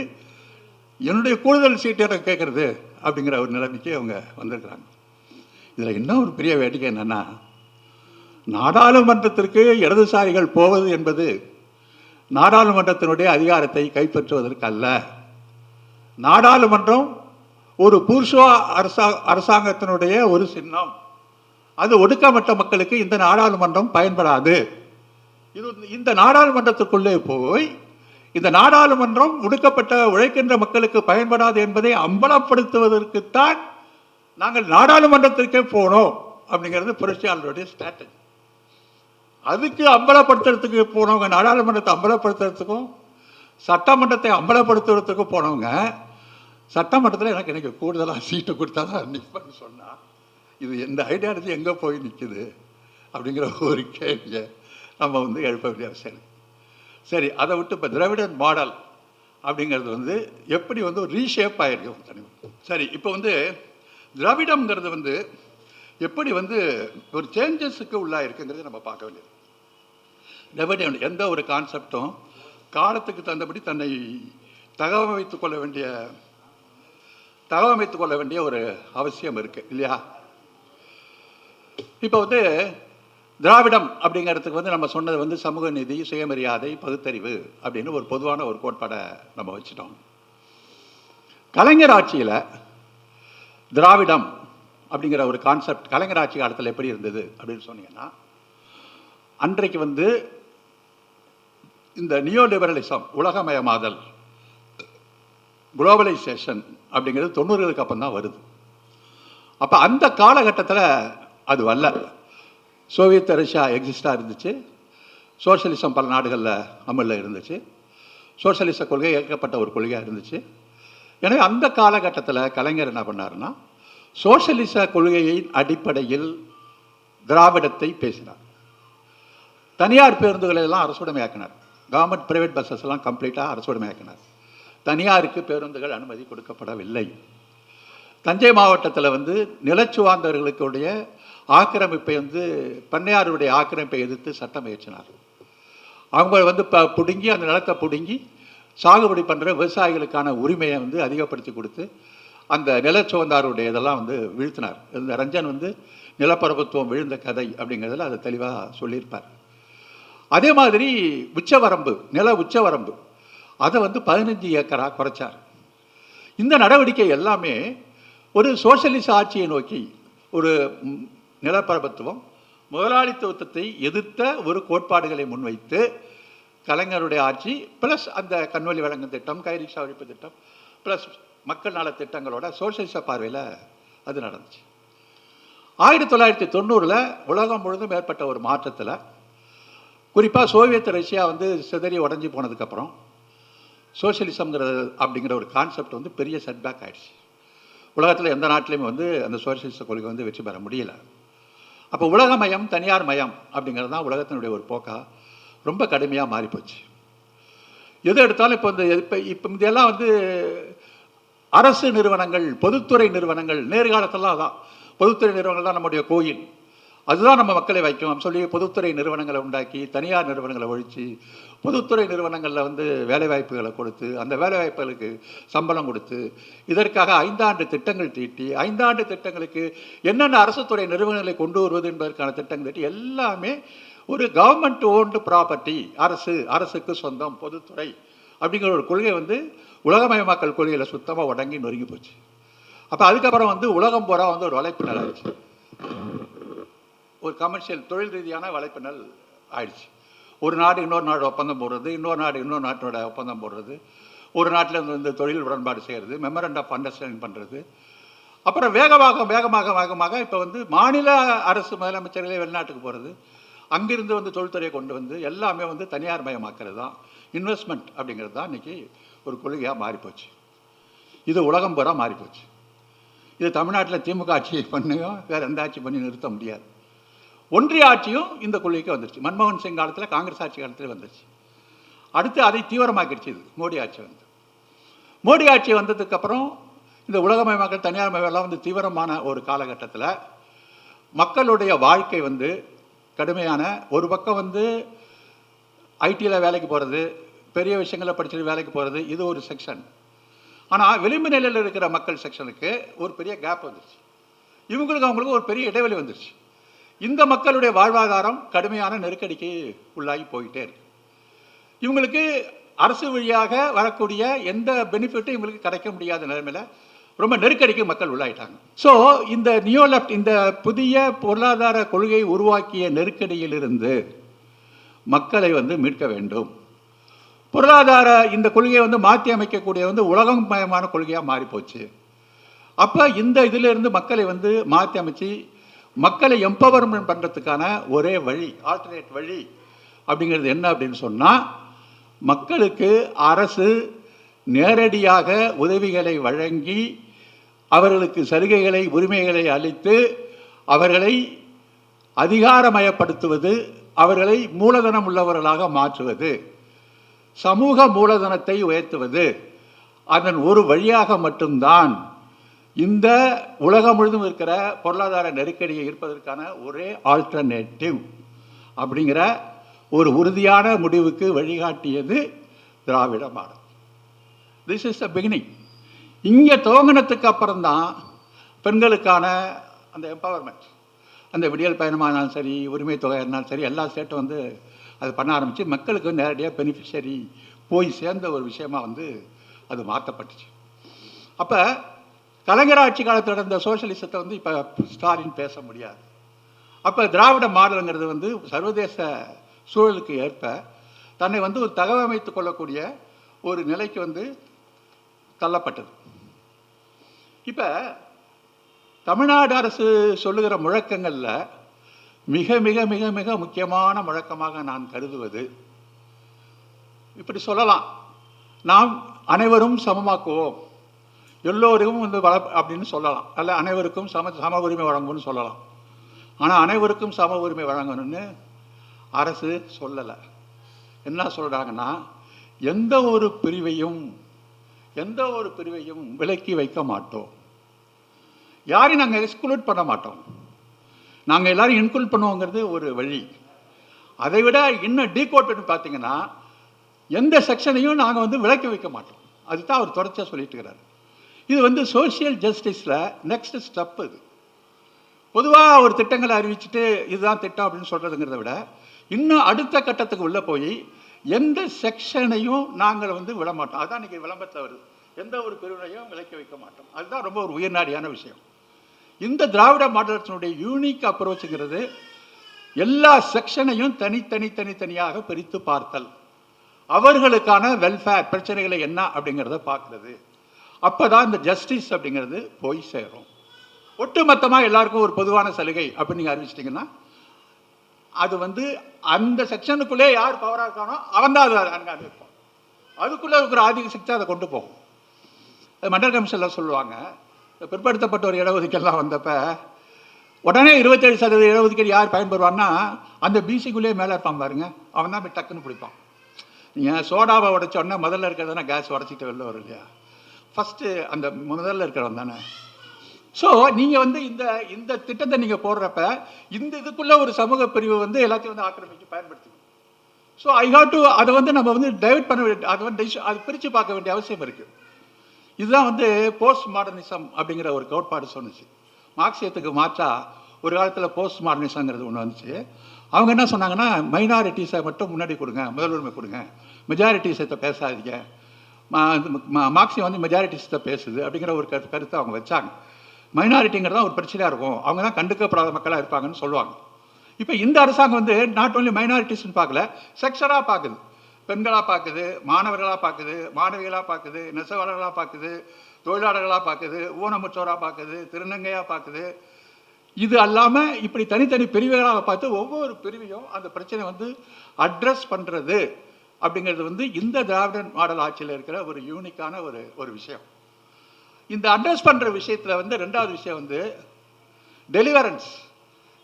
என்னுடைய கூடுதல் சீட்டு எனக்கு கேட்குறது அப்படிங்கிற ஒரு நிலைமைக்கு அவங்க வந்திருக்கிறாங்க. இதில் இன்னும் ஒரு பெரிய வேடிக்கை என்னென்னா, நாடாளுமன்றத்திற்கு இடதுசாரிகள் போவது என்பது நாடாளுமன்றத்தினுடைய அதிகாரத்தை கைப்பற்றுவதற்கு அல்ல. நாடாளுமன்றம் ஒரு பூர்ஷுவா அரசாங்கத்தினுடைய ஒரு சின்னம். அது ஒடுக்கப்பட்ட மக்களுக்கு இந்த நாடாளுமன்றம் பயன்படாது. இந்த நாடாளுமன்றத்துக்குள்ளே போய் இந்த நாடாளுமன்றம் ஒடுக்கப்பட்ட உழைக்கின்ற மக்களுக்கு பயன்படாது என்பதை அம்பலப்படுத்துவதற்குத்தான் நாங்கள் நாடாளுமன்றத்திற்கே போனோம் அப்படிங்கிறது புரட்சியாளருடைய ஸ்ட்ராட்டஜி. அதுக்கு அம்பலப்படுத்துறதுக்கு போனவங்க, நாடாளுமன்றத்தை அம்பலப்படுத்துறதுக்கும் சட்டமன்றத்தை அம்பலப்படுத்துறதுக்கும் போனவங்க, சட்டமன்றத்தில் எனக்கு எனக்கு கூடுதலாக சீட்டு கொடுத்தா தான் நிற்பேன்னு சொன்னால், இது எந்த ஐடியாலஜி எங்கே போய் நிற்குது அப்படிங்கிற ஒரு கேள்வியை நம்ம வந்து எழுப்ப வேண்டிய அவசியம். சரி, அதை விட்டு இப்போ திராவிடன் மாடல் அப்படிங்கிறது வந்து எப்படி வந்து ஒரு ரீஷேப் ஆகிருக்கு. சரி, இப்போ வந்து திராவிடம்ங்கிறது வந்து எப்படி வந்து ஒரு சேஞ்சஸுக்கு உள்ளாயிருக்குங்கிறது நம்ம பார்க்க வேண்டியது. திராவிடம் எந்த ஒரு கான்செப்டும் காலத்துக்கு தந்தபடி தன்னை தகவமைத்துக் கொள்ள வேண்டிய ஒரு அவசியம் இருக்குது இல்லையா? இப்போ வந்து திராவிடம் அப்படிங்கிறதுக்கு வந்து நம்ம சொன்னது வந்து சமூக நீதி, சுயமரியாதை, பகுத்தறிவு அப்படின்னு ஒரு பொதுவான ஒரு கோட்பாடை நம்ம வச்சுட்டோம். கலைஞர் ஆட்சியில் திராவிடம் அப்படிங்கிற ஒரு கான்செப்ட் கலைஞர் ஆட்சி காலத்தில் எப்படி இருந்தது அப்படின்னு சொன்னீங்கன்னா, அன்றைக்கு வந்து இந்த நியோ லிபரலிசம், உலகமயமாதல், குளோபலைசேஷன் அப்படிங்கிறது 90களுக்கு அப்புறம் தான் வருது. அப்போ அந்த காலகட்டத்தில் அது வரல. சோவியத் ரஷ்யா எக்ஸிஸ்டாக இருந்துச்சு, சோஷலிசம் பல நாடுகளில் அமலில் இருந்துச்சு, சோஷலிச கொள்கை ஏற்கப்பட்ட ஒரு கொள்கையாக இருந்துச்சு. எனவே அந்த காலகட்டத்தில் கலைஞர் என்ன பண்ணாருன்னா, சோஷலிச கொள்கையின் அடிப்படையில் திராவிடத்தை பேசினார். தனியார் பேருந்துகளை எல்லாம் அரசுடைமையாக்கினார். கவர்மெண்ட் பிரைவேட் பஸ்ஸஸ் எல்லாம் கம்ப்ளீட்டாக அரசுடைமையாக்கினார். தனியாருக்கு பேருந்துகள் அனுமதி கொடுக்கப்படவில்லை. தஞ்சை மாவட்டத்தில் வந்து நிலச்சுவார்ந்தவர்களுடைய ஆக்கிரமிப்பை வந்து பண்ணையாருடைய ஆக்கிரமிப்பை எதிர்த்து சட்டம் இயற்றினார். அவங்க வந்து பிடுங்கி அந்த நிலத்தை பிடுங்கி சாகுபடி பண்ணுற விவசாயிகளுக்கான உரிமையை வந்து அதிகப்படுத்தி கொடுத்து அந்த நிலச்சுவந்தாருடைய இதெல்லாம் வந்து வீழ்த்தினார். இந்த ரஞ்சன் வந்து நிலப்பரப்புத்துவம் விழுந்த கதை அப்படிங்கிறதுல அதை தெளிவாக சொல்லியிருப்பார். அதே மாதிரி உச்சவரம்பு, நில உச்சவரம்பு அதை வந்து 15 ஏக்கராக குறைச்சார். இந்த நடவடிக்கை எல்லாமே ஒரு சோசியலிச ஆட்சியை நோக்கி, ஒரு நிலப்பரப்புத்துவம் முதலாளித்துவத்தை எதிர்த்த ஒரு கோட்பாடுகளை முன்வைத்து கலைஞருடைய ஆட்சி ப்ளஸ் அந்த கண்வழி வழங்கும் திட்டம், கைரிக்ஷா ஒழிப்பு திட்டம் ப்ளஸ் மக்கள் நல திட்டங்களோட சோசியலிச பார்வையில் அது நடந்துச்சு. 1990 உலகம் முழுதும் ஏற்பட்ட ஒரு மாற்றத்தில், குறிப்பாக சோவியத் ரஷ்யா வந்து சிதறி உடஞ்சி போனதுக்கப்புறம் சோசியலிசம்ங்கிறது அப்படிங்கிற ஒரு கான்செப்ட் வந்து பெரிய செட்பேக் ஆகிடுச்சு. உலகத்தில் எந்த நாட்டிலையுமே வந்து அந்த சோசியலிச கொள்கை வந்து வெற்றி பெற முடியல. அப்போ உலகமயம், தனியார் மயம் அப்படிங்கிறது தான் உலகத்தினுடைய ஒரு போக்காக ரொம்ப கடுமையாக மாறிப்போச்சு. எது எடுத்தாலும் இப்போ இந்த இப்போ இதெல்லாம் வந்து அரசு நிறுவனங்கள், பொதுத்துறை நிறுவனங்கள், நேர்காலத்தெல்லாம் அதான் பொதுத்துறை நிறுவனங்கள் தான் நம்முடைய கோயில், அதுதான் நம்ம மக்களை வைக்கும் சொல்லி பொதுத்துறை நிறுவனங்களை உண்டாக்கி தனியார் நிறுவனங்களை ஒழித்து பொதுத்துறை நிறுவனங்களில் வந்து வேலைவாய்ப்புகளை கொடுத்து அந்த வேலைவாய்ப்புகளுக்கு சம்பளம் கொடுத்து இதற்காக 5 ஆண்டு திட்டங்கள் தீட்டி 5 ஆண்டு திட்டங்களுக்கு என்னென்ன அரசு துறை நிறுவனங்களை கொண்டு வருவது என்பதற்கான திட்டங்கள் தீட்டி எல்லாமே ஒரு கவர்மெண்ட் ஓன்டு ப்ராப்பர்ட்டி, அரசுக்கு சொந்தம், பொதுத்துறை அப்படிங்கிற ஒரு கொள்கை வந்து உலகமயமாக்கல் கொள்கையில் சுத்தமாக உடங்கி நொறுங்கி போச்சு. அப்போ அதுக்கப்புறம் வந்து உலகம் பூரா வந்து ஒரு வலைப்பின்னல் ஆயிடுச்சு, ஒரு கமர்ஷியல் தொழில் ரீதியான வலைப்பின்னல் ஆயிடுச்சு. ஒரு நாடு இன்னொரு நாடு ஒப்பந்தம் போடுறது, இன்னொரு நாடு இன்னொரு நாட்டோட ஒப்பந்தம் போடுறது, ஒரு நாட்டில் வந்து தொழில் உடன்பாடு செய்கிறது, மெமரண்ட் ஆஃப் அண்டர்ஸ்டாண்டிங் பண்ணுறது. அப்புறம் வேகமாக இப்போ வந்து மாநில அரசு முதலமைச்சர்களே வெளிநாட்டுக்கு போகிறது, அங்கிருந்து வந்து தொழில்துறையை கொண்டு வந்து எல்லாமே வந்து தனியார் மயமாக்கிறது தான், இன்வெஸ்ட்மெண்ட் அப்படிங்கிறது தான் இன்றைக்கி ஒரு கொள்கையாக மாறிப்போச்சு. இது உலகம் பூரா மாறிப்போச்சு. இது தமிழ்நாட்டில் திமுக ஆட்சி பண்ணியும் வேறு எந்த ஆட்சி பண்ணி நிறுத்த முடியாது. ஒன்றிய ஆட்சியும் இந்த கொள்கைக்கு வந்துருச்சு. மன்மோகன் சிங் காலத்தில், காங்கிரஸ் ஆட்சி காலத்தில் வந்துருச்சு. அடுத்து அதை தீவிரமாக்கிடுச்சு இது மோடி ஆட்சி வந்து. மோடி ஆட்சி வந்ததுக்கப்புறம் இந்த உலகமயமாக்கல், தனியார் மயமெல்லாம் வந்து தீவிரமான ஒரு காலகட்டத்தில் மக்களுடைய வாழ்க்கை வந்து கடுமையான, ஒரு பக்கம் வந்து ஐடியில் வேலைக்கு போகிறது, பெரிய விஷயங்களை படிச்சுட்டு வேலைக்கு போகிறது, இது ஒரு செக்ஷன். ஆனால் விளிம்பு நிலையில் இருக்கிற மக்கள் செக்ஷனுக்கு ஒரு பெரிய கேப் வந்துருச்சு. அவங்களுக்கு ஒரு பெரிய இடைவெளி வந்துருச்சு. இந்த மக்களுடைய வாழ்வாதாரம் கடுமையான நெருக்கடிக்கு உள்ளாகி போயிட்டே இருக்கு. இவங்களுக்கு அரசு வழியாக வரக்கூடிய எந்த பெனிஃபிட்டும் இவங்களுக்கு கிடைக்க முடியாத நிலைமையில் ரொம்ப நெருக்கடிக்கு மக்கள் உள்ளாயிட்டாங்க. ஸோ இந்த நியோ லெஃப்ட், இந்த புதிய பொருளாதார கொள்கை உருவாக்கிய நெருக்கடியிலிருந்து மக்களை வந்து மீட்க வேண்டும். பொருளாதார இந்த கொள்கையை வந்து மாற்றி அமைக்கக்கூடிய வந்து உலகமயமான கொள்கையாக மாறிப்போச்சு. அப்போ இந்த இதிலிருந்து மக்களை வந்து மாற்றி அமைச்சு மக்களை எம்பவர்மெண்ட் பண்ணுறதுக்கான ஒரே வழி, ஆல்டர்னேட் வழி அப்படிங்கிறது என்ன அப்படின்னு சொன்னால், மக்களுக்கு அரசு நேரடியாக உதவிகளை வழங்கி அவர்களுக்கு சலுகைகளை, உரிமைகளை அளித்து அவர்களை அதிகாரமயப்படுத்துவது, அவர்களை மூலதனம் உள்ளவர்களாக மாற்றுவது, சமூக மூலதனத்தை உயர்த்துவது, அதன் ஒரு வழியாக மட்டும்தான் இந்த உலகம் முழுதும் இருக்கிற பொருளாதார நெருக்கடியை இருப்பதற்கான ஒரே ஆல்டர்னேட்டிவ் அப்படிங்கிற ஒரு உறுதியான முடிவுக்கு வழிகாட்டியது Dravida model. This is the beginning. இங்கே துவங்கினத்துக்கு அப்புறம்தான் பெண்களுக்கான அந்த எம்பவர்மெண்ட், அந்த விடியல் பயணமாக இருந்தாலும் சரி, உரிமை தொகை இருந்தாலும் சரி, எல்லா ஸ்டேட்டும் வந்து அது பண்ண ஆரம்பித்து மக்களுக்கு நேரடியாக பெனிஃபிஷரி போய் சேர்ந்த ஒரு விஷயமாக வந்து அது மாற்றப்பட்டுச்சு. அப்போ கலைஞர் ஆட்சி காலத்தில் இருந்த சோசியலிசத்தை வந்து இப்போ ஸ்டாலின் பேச முடியாது. அப்போ திராவிட மாடலுங்கிறது வந்து சர்வதேச சூழலுக்கு ஏற்ப தன்னை வந்து ஒரு தகவமைத்து கொள்ளக்கூடிய ஒரு நிலைக்கு வந்து தள்ளப்பட்டது. இப்போ தமிழ்நாடு அரசு சொல்லுகிற முழக்கங்களில் மிக மிக மிக மிக முக்கியமான முழக்கமாக நான் கருதுவது, இப்படி சொல்லலாம், நாம் அனைவரும் சமமாக்குவோம், எல்லோருக்கும் வந்து அப்படின்னு சொல்லலாம், அல்ல அனைவருக்கும் சம உரிமை வழங்கும்னு சொல்லலாம். ஆனால் அனைவருக்கும் சம உரிமை வழங்கணும்னு அரசு சொல்லலை. என்ன சொல்கிறாங்கன்னா, எந்த ஒரு பிரிவையும் விலக்கி வைக்க மாட்டோம், யாரையும் நாங்கள் எக்ஸ்க்ளூட் பண்ண மாட்டோம், நாங்கள் எல்லாரும் இன்க்ளூட் பண்ணுவோங்கிறது ஒரு வழி. அதை விட இன்னும் டீகோட் பண்ணி பார்த்தீங்கன்னா எந்த செக்ஷனையும் நாங்கள் வந்து விலக்கி வைக்க மாட்டோம். அதுதான் அவர் தொடர்ச்சியாக சொல்லிட்டு இருக்கிறார். இது வந்து சோஷியல் ஜஸ்டிஸில் நெக்ஸ்ட் ஸ்டெப். இது பொதுவாக ஒரு திட்டங்களை அறிவிச்சுட்டு இதுதான் திட்டம் அப்படின்னு சொல்கிறதுங்கிறத விட இன்னும் அடுத்த கட்டத்துக்கு உள்ளே போய் எந்த செக்ஷனையும் நாங்கள் வந்து விட மாட்டோம். அதுதான் இன்றைக்கி விளம்பரத்தில் வருது. எந்த ஒரு பிரிவினையும் விலக்கி வைக்க மாட்டோம். அதுதான் ரொம்ப ஒரு உயர்நாடியான விஷயம். இந்த திராவிட மாடலினுடைய யூனிக் அப்ரோச்சுங்கிறது எல்லா செக்ஷனையும் தனித்தனியாக பிரித்து பார்த்தல், அவர்களுக்கான வெல்ஃபேர் பிரச்சனைகளை என்ன அப்படிங்கிறத பார்க்கறது. அப்போ தான் இந்த ஜஸ்டிஸ் அப்படிங்கிறது போய் சேரும். ஒட்டுமொத்தமாக எல்லாருக்கும் ஒரு பொதுவான சலுகை அப்படின்னு நீங்கள் அறிவிச்சிட்டிங்கன்னா அது வந்து அந்த செக்ஷனுக்குள்ளே யார் பவராக இருக்கானோ அவன் தான் அது அங்கே இருப்போம். அதுக்குள்ளே இருக்கிற ஆதிக்க சக்தி அதை கொண்டு போகும். அது மண்டல் கமிஷனில் சொல்லுவாங்க, பிற்படுத்தப்பட்ட ஒரு இடஒதுக்கீடுலாம் வந்தப்போ உடனே 27% இடஒதுக்கீடு யார் பயன்பெறுவான்னா அந்த பிசிக்குள்ளேயே மேலே இருப்பான் பாருங்க, அவன் தான் போய் டக்குன்னு பிடிப்பான். நீங்கள் சோடாவை உடைச்சோடனே முதல்ல இருக்கிறதுனா கேஸ் உடச்சிட்டு வெளில வரும் இல்லையா, ஃபஸ்ட்டு அந்த முதல்ல இருக்கிறவன் தானே. ஸோ நீங்கள் வந்து இந்த திட்டத்தை நீங்கள் போடுறப்ப இந்த இதுக்குள்ளே ஒரு சமூக பிரிவு வந்து எல்லாத்தையும் வந்து ஆக்கிரமிச்சு பயன்படுத்திக்கணும். ஸோ ஐ ஹாவ் டு அதை வந்து நம்ம வந்து டைவர்ட் பண்ண வேண்டிய, அதை வந்து அது பிரித்து பார்க்க வேண்டிய அவசியம் இருக்குது. இதுதான் வந்து போஸ்ட் மாடர்னிசம் அப்படிங்கிற ஒரு கோட்பாடு சொன்னிச்சு. மார்க்சியத்துக்கு மாற்றா ஒரு காலத்தில் போஸ்ட் மாடர்னிசங்கிறது ஒன்று வந்துச்சு. அவங்க என்ன சொன்னாங்கன்னா, மைனாரிட்டிஸை மட்டும் முன்னாடி கொடுங்க, முதலுரிமை கொடுங்க, மெஜாரிட்டிஸை பேசாதீங்க. மார்க்சியம் வந்து மெஜாரிட்டிஸை பேசுது அப்படிங்கிற ஒரு கருத்தை அவங்க வச்சாங்க. மைனாரிட்டிங்கிறதா ஒரு பிரச்சனையாக இருக்கும், அவங்க தான் கண்டுக்கப்படாத மக்களாக இருப்பாங்கன்னு சொல்லுவாங்க. இப்போ இந்த அரசாங்கம் வந்து நாட் ஓன்லி மைனாரிட்டிஸ்ன்னு பார்க்கல, செக்ஷனாக பார்க்குது. பெண்களாக பார்க்குது, மாணவர்களாக பார்க்குது, மாணவிகளாக பார்க்குது, நெசவாளர்களாக பார்க்குது, தொழிலாளர்களாக பார்க்குது, ஊனமுற்றோராக பார்க்குது, திருநங்கையாக பார்க்குது. இது அல்லாமல் இப்படி தனித்தனி பிரிவுகளாக பார்த்து ஒவ்வொரு பிரிவையும் அந்த பிரச்சனை வந்து அட்ரஸ் பண்ணுறது அப்படிங்கிறது வந்து இந்த திராவிட மாடல் ஆட்சியில் இருக்கிற ஒரு யூனிக்கான ஒரு விஷயம். இந்த அட்ரஸ் பண்ணுற விஷயத்தில் வந்து ரெண்டாவது விஷயம் வந்து டெலிவரன்ஸ்.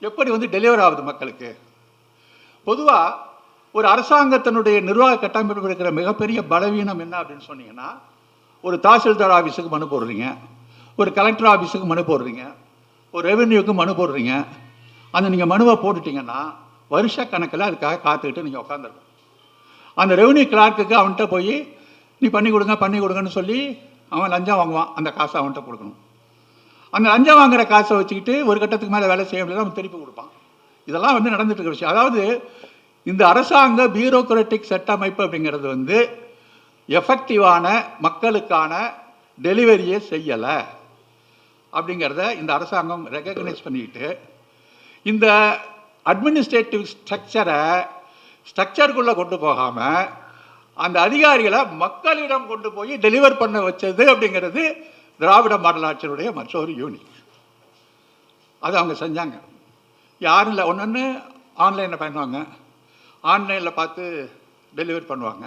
எப்படி வந்து டெலிவர் ஆகுது மக்களுக்கு. பொதுவாக ஒரு அரசாங்கத்தினுடைய நிர்வாக கட்டமைப்பு இருக்கிற மிகப்பெரிய பலவீனம் என்ன அப்படின்னு சொன்னீங்கன்னா, ஒரு தாசில்தார் ஆஃபீஸுக்கு மனு போடுறீங்க, ஒரு கலெக்டர் ஆஃபீஸுக்கு மனு போடுறீங்க, ஒரு ரெவென்யூக்கு மனு போடுறீங்க. அந்த நீங்கள் மனுவை போட்டுட்டிங்கன்னா வருஷ கணக்கில் அதுக்காக காத்துக்கிட்டு நீங்கள் உட்காந்துருக்கணும். அந்த ரெவென்யூ கிளார்க்குக்கு அவன்கிட்ட போய் நீ பண்ணி கொடுங்கன்னு சொல்லி அவன் லஞ்சம் வாங்குவான். அந்த காசை அவன்கிட்ட கொடுக்கணும். அந்த லஞ்சம் வாங்குகிற காசை வச்சுக்கிட்டு ஒரு கட்டத்துக்கு மேலே வேலை செய்ய முடியல, அவன் திருப்பி கொடுப்பான். இதெல்லாம் வந்து நடந்துட்டு இருக்கிற விஷயம். அதாவது இந்த அரசாங்க பியூரோக்ராட்டிக் சட்டமைப்பு அப்படிங்கிறது வந்து எஃபெக்டிவான மக்களுக்கான டெலிவரியே செய்யலை அப்படிங்கிறத இந்த அரசாங்கம் ரெகக்னைஸ் பண்ணிக்கிட்டு இந்த அட்மினிஸ்ட்ரேட்டிவ் ஸ்ட்ரக்சருக்குள்ளே கொண்டு போகாமல் அந்த அதிகாரிகளை மக்களிடம் கொண்டு போய் டெலிவர் பண்ண வச்சது அப்படிங்கிறது திராவிட மாடல் ஆட்சியினுடைய மற்றொரு யூனிக். அது அவங்க செஞ்சாங்க. யாரும் இல்லை, ஒன்று ஆன்லைனில் பண்ணுவாங்க, ஆன்லைனில் பார்த்து டெலிவரி பண்ணுவாங்க.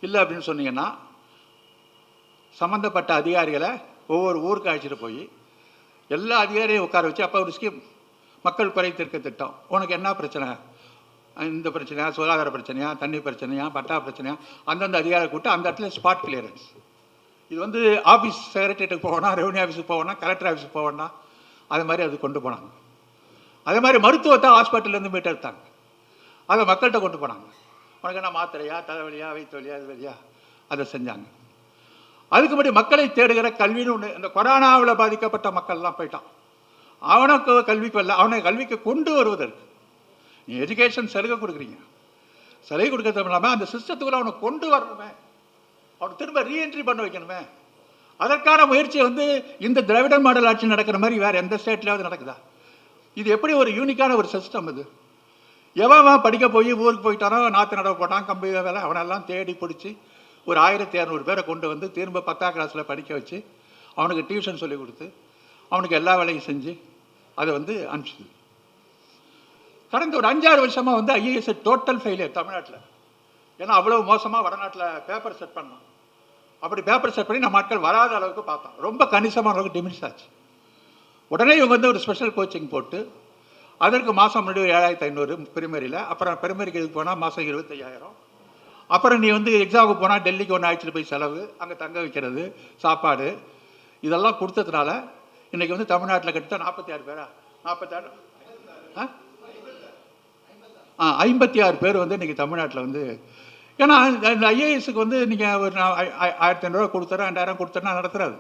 இல்லை அப்படின்னு சொன்னீங்கன்னா சம்மந்தப்பட்ட அதிகாரிகளை ஒவ்வொரு ஊருக்கு அழைச்சிட்டு போய் எல்லா அதிகாரியும் உட்கார வச்சு, அப்போ ஒரு ஸ்கீம், மக்கள் குறை தீர்க்க திட்டம், உனக்கு என்ன பிரச்சனை, இந்த பிரச்சனையா, சுகாதார பிரச்சனையா, தண்ணி பிரச்சனையா, பட்டா பிரச்சனையா, அந்தந்த அதிகாரி கூட்டு அந்த இடத்துல ஸ்பாட் கிளியரன்ஸ். இது வந்து ஆஃபீஸ் செக்ரட்டரியேட்டுக்கு போவோன்னா, ரெவன்யூ ஆஃபீஸுக்கு போவோன்னா, கலெக்டர் ஆஃபீஸுக்கு போவோன்னா, அது மாதிரி அது கொண்டு போனாங்க. அதே மாதிரி மருத்துவத்தை ஹாஸ்பிட்டல்லேருந்து மீட்டு எடுத்தாங்க, அதை மக்கள்கிட்ட கொண்டு போனாங்க. உனக்கு என்ன மாத்திரையா, தலைவலியா, வயிற்று வலியா, இது வழியா, அதை செஞ்சாங்க. அதுக்கு முன்னாடி மக்களை தேடுகிற கல்வின்னு ஒன்று, இந்த கொரோனாவில் பாதிக்கப்பட்ட மக்கள்லாம் போயிட்டான். அவனுக்கு கல்விக்கு வரல, அவனை கல்விக்கு கொண்டு வருவதற்கு நீ எஜுகேஷன் சலுகை கொடுக்குறீங்க, சலுகை கொடுக்கறது இல்லாமல் அந்த சிஸ்டத்துக்குள்ள அவனை கொண்டு வரணுமே, அவனை திரும்ப ரீஎன்ட்ரி பண்ண வைக்கணுமே. அதற்கான முயற்சி வந்து இந்த திராவிட மாடல் ஆட்சி நடக்கிற மாதிரி வேறு எந்த ஸ்டேட்லையாவது நடக்குதா? இது எப்படி ஒரு யூனிக்கான ஒரு சிஸ்டம் இது. எவன் படிக்க போய் ஊருக்கு போயிட்டானோ, நாற்று நடவு போட்டான், கம்பி வேலை, அவனெல்லாம் தேடி பிடிச்சி ஒரு 1200 பேரை கொண்டு வந்து திரும்ப 10ஆம் கிளாஸில் படிக்க வச்சு அவனுக்கு டியூஷன் சொல்லி கொடுத்து அவனுக்கு எல்லா வேலையும் செஞ்சு அதை வந்து அனுப்பிச்சிது. கடந்த ஒரு 5-6 வருஷமாக வந்து ஐஏஎஸ் டோட்டல் ஃபெயிலியர் தமிழ்நாட்டில். ஏன்னா அவ்வளோ மோசமாக வடநாட்டில் பேப்பர் செட் பண்ணோம். அப்படி பேப்பர் செட் பண்ணி நம்ம மக்கள் வராத அளவுக்கு பார்த்தோம். ரொம்ப கணிசமான அளவுக்கு டிமினிஷ் ஆச்சு. உடனே இவங்க வந்து ஒரு ஸ்பெஷல் கோச்சிங் போட்டு அதற்கு மாதம் முன்னாடி 7500 பிரிமரியில், அப்புறம் பிரிமரிக்கு இதுக்கு போனால் மாதம் 25000. அப்புறம் நீ வந்து எக்ஸாமுக்கு போனால் டெல்லிக்கு ஒன்று அழைச்சிட்டு போய் செலவு, அங்கே தங்க வைக்கிறது, சாப்பாடு, இதெல்லாம் கொடுத்ததுனால இன்றைக்கி வந்து தமிழ்நாட்டில் கிட்ட 46 பேரா 46 56 பேர் வந்து இன்றைக்கி தமிழ்நாட்டில் வந்து, ஏன்னா இந்த ஐஏஎஸ்க்கு வந்து நீங்கள் ஒரு 1500 கொடுத்துறேன் 2000 கொடுத்தேன்னா நடத்துறாது.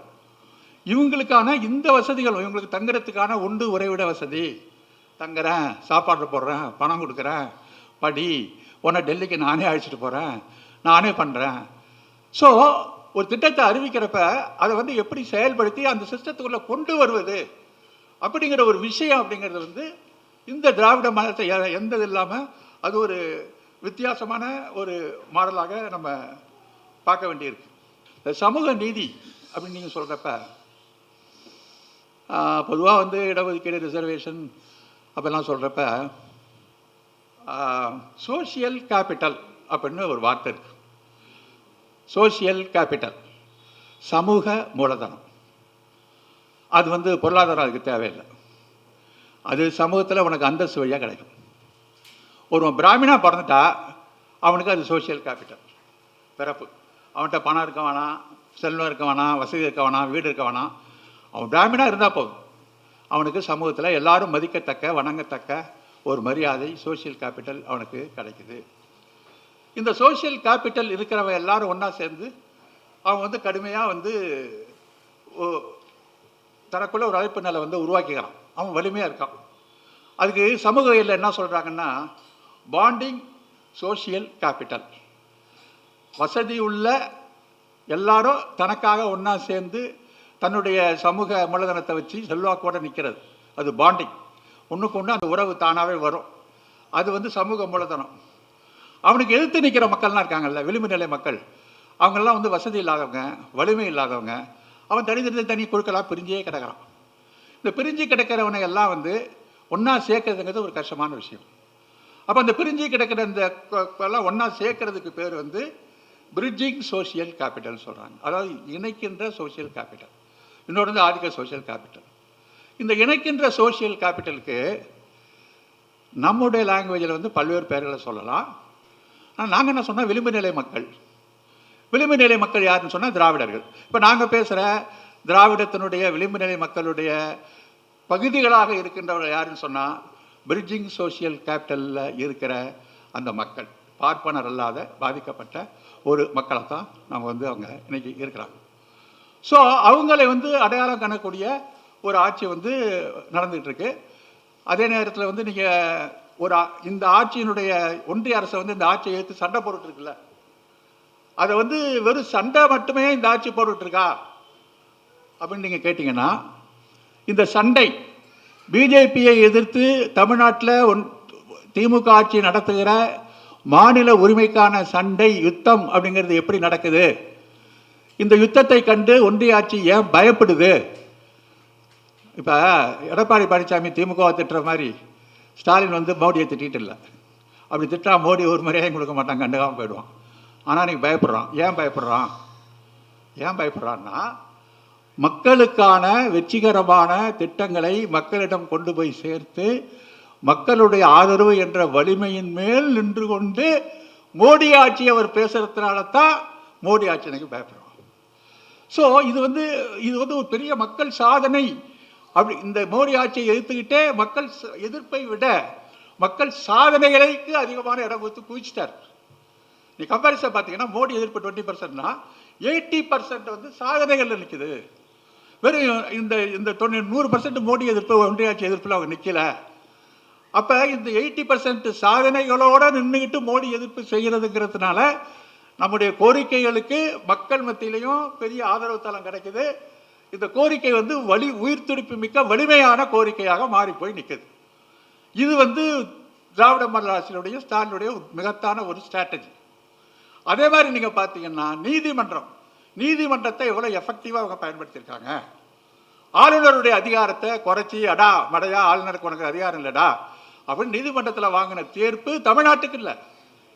இவங்களுக்கான இந்த வசதிகள், இவங்களுக்கு தங்குறதுக்கான உண்டு உறைவிட வசதி, தங்குறேன், சாப்பாடு போடுறேன், பணம் கொடுக்குறேன், படி, உன்னை டெல்லிக்கு நானே அழைச்சிட்டு போகிறேன், நானே பண்ணுறேன். ஸோ ஒரு திட்டத்தை அறிவிக்கிறப்ப அதை வந்து எப்படி செயல்படுத்தி அந்த சிஸ்டத்துக்குள்ளே கொண்டு வருவது அப்படிங்கிற ஒரு விஷயம் அப்படிங்கிறது வந்து இந்த திராவிட மாடத்தை எந்த இது இல்லாமல் அது ஒரு வித்தியாசமான ஒரு மாடலாக நம்ம பார்க்க வேண்டியிருக்கு. இந்த சமூக நீதி அப்படின்னு நீங்கள் சொல்கிறப்ப பொதுவாக வந்து இடஒதுக்கீடு, ரிசர்வேஷன் அப்பெல்லாம் சொல்கிறப்ப சோஷியல் கேபிட்டல் அப்படின்னு ஒரு வார்த்தை இருக்குது. சோஷியல் கேபிட்டல், சமூக மூலதனம். அது வந்து பொருளாதாரம் அதுக்கு தேவையில்லை. அது சமூகத்தில் உனக்கு அந்தஸ்து வழியாக கிடைக்கும். ஒரு பிராமணா பிறந்துட்டா அவனுக்கு அது சோஷியல் கேபிட்டல், பிறப்பு. அவன்கிட்ட பணம் இருக்க வேணாம், செல்வம் இருக்க வேணாம், வசதி இருக்க வேணாம், வீடு இருக்க வேணாம். அவன் பிராமணா இருந்தால் போதும், அவனுக்கு சமூகத்தில் எல்லாரும் மதிக்கத்தக்க, வணங்கத்தக்க ஒரு மரியாதை, சோஷியல் கேபிட்டல் அவனுக்கு கிடைக்குது. இந்த சோஷியல் கேபிட்டல் இருக்கிறவன் எல்லாரும் ஒன்றா சேர்ந்து அவன் வந்து கடுமையாக வந்து தனக்குள்ள ஒரு அழைப்பு நிலை வந்து உருவாக்கிக்கிறான். அவன் வலிமையாக இருக்கான். அதுக்கு சமூகவியலில் என்ன சொல்கிறாங்கன்னா, பாண்டிங் சோஷியல் கேபிட்டல். வசதி உள்ள எல்லாரும் தனக்காக ஒன்றா சேர்ந்து தன்னுடைய சமூக மூலதனத்தை வச்சு செல்வாக்கோடு நிற்கிறது, அது பாண்டிங். ஒன்றுக்கு ஒன்று அந்த உறவு தானாகவே வரும். அது வந்து சமூக மூலதனம். அவனுக்கு எதிர்த்து நிற்கிற மக்கள்லாம் இருக்காங்கல்ல, விளிம்பு நிலை மக்கள், அவங்கெல்லாம் வந்து வசதி இல்லாதவங்க, வலிமை இல்லாதவங்க. அவன் தனி குழுக்களாக பிரிஞ்சே கிடக்கிறான். இந்த பிரிஞ்சு கிடக்கிறவனை எல்லாம் வந்து ஒன்றா சேர்க்கறதுங்கிறது ஒரு கஷ்டமான விஷயம். அப்போ அந்த பிரிஞ்சு கிடக்கிற இந்த எல்லாம் ஒன்றா சேர்க்கறதுக்கு பேர் வந்து பிரிட்ஜிங் சோஷியல் கேபிட்டல் சொல்கிறாங்க. அதாவது இணைக்கின்ற சோஷியல் கேபிட்டல். இன்னொரு வந்து ஆதிக்க சோஷியல் கேபிட்டல். இந்த இணைக்கின்ற சோஷியல் கேபிட்டலுக்கு நம்முடைய லாங்குவேஜில் வந்து பல்வேறு பெயர்களை சொல்லலாம். ஆனால் நாங்கள் என்ன சொன்னால் விளிம்பு நிலை மக்கள். விளிம்பு நிலை மக்கள் யாருன்னு சொன்னால் திராவிடர்கள். இப்போ நாங்கள் பேசுகிற திராவிடத்தினுடைய விளிம்பு நிலை மக்களுடைய பகுதிகளாக இருக்கின்றவர்கள் யாருன்னு சொன்னால் பிரிட்ஜிங் சோஷியல் கேபிட்டலில் இருக்கிற அந்த மக்கள், பார்ப்பனர் அல்லாத பாதிக்கப்பட்ட ஒரு மக்களை தான் நம்ம வந்து அவங்க இன்னைக்கு இருக்கிறாங்க. ஸோ அவங்களை வந்து அடையாளம் காணக்கூடிய ஒரு ஆட்சி வந்து நடந்துகிட்டு இருக்கு. அதே நேரத்தில் வந்து நீங்கள் இந்த ஆட்சியினுடைய ஒன்றிய அரசை வந்து இந்த ஆட்சியை எடுத்து சண்டை போட்டுருக்குல்ல, அதை வந்து வெறும் சண்டை மட்டுமே இந்த ஆட்சி போட்டுட்ருக்கா அப்படின்னு நீங்கள் கேட்டிங்கன்னா, இந்த சண்டை பிஜேபியை எதிர்த்து தமிழ்நாட்டில் திமுக ஆட்சி நடத்துகிற மாநில உரிமைக்கான சண்டை, யுத்தம் அப்படிங்கிறது எப்படி நடக்குது? இந்த யுத்தத்தை கண்டு ஒன்றிய ஆட்சி ஏன் பயப்படுது? இப்போ எடப்பாடி பழனிசாமி திமுகவை திட்டுற மாதிரி ஸ்டாலின் வந்து மோடியை திட்டிகிட்டு இல்லை. அப்படி திட்டா மோடி ஒரு மரியாதையும் கொடுக்க மாட்டாங்க, கண்டுக்காமல் போயிடுவான். ஆனால் நீ பயப்படுறான். ஏன் பயப்படுறான்னா மக்களுக்கான வெற்றிகரமான திட்டங்களை மக்களிடம் கொண்டு போய் சேர்த்து மக்களுடைய ஆதரவு என்ற வலிமையின் மேல் நின்று கொண்டு மோடி ஆட்சி அவர் பேசுறதுனால தான் மோடி ஆட்சி எனக்கு பயப்படுறான். ஸோ இது வந்து ஒரு பெரிய மக்கள் சாதனை. அப்படி இந்த மோடி ஆட்சியை எதிர்த்துக்கிட்டே மக்கள் எதிர்ப்பை விட மக்கள் சாதனைகளுக்கு அதிகமான இடம் கொடுத்து குவிச்சிட்டார். நீ கம்பேரிசன் பார்த்தீங்கன்னா மோடி எதிர்ப்பு 20%னா 80% வந்து சாதனைகள் நிற்குது. வெறும் இந்த 100% மோடி எதிர்ப்பு, ஒன்றிய ஆட்சி எதிர்ப்பில் அவங்க நிற்கல. அப்போ இந்த 80% சாதனைகளோடு நின்றுக்கிட்டு மோடி எதிர்ப்பு செய்கிறதுங்கிறதுனால நம்முடைய கோரிக்கைகளுக்கு மக்கள் மத்தியிலையும் பெரிய ஆதரவு தளம் கிடைக்குது. இந்த கோரிக்கை வந்து உயிர் துடிப்பு மிக்க வலிமையான கோரிக்கையாக மாறி போய் நிற்குது. இது வந்து திராவிட மாடல் ஆட்சியினுடைய ஸ்டாலினுடைய மிகத்தான ஒரு ஸ்ட்ராட்டஜி. அதே மாதிரி நீங்கள் பார்த்தீங்கன்னா நீதிமன்றத்தை எவ்வளோ எஃபெக்டிவாக அவங்க பயன்படுத்தியிருக்காங்க. ஆளுநருடைய அதிகாரத்தை குறைச்சி, அடா மடையா ஆளுநருக்கு உனக்கு அதிகாரம் இல்லைடா அப்படின்னு நீதிமன்றத்தில் வாங்கின தீர்ப்பு தமிழ்நாட்டுக்கு இல்லை,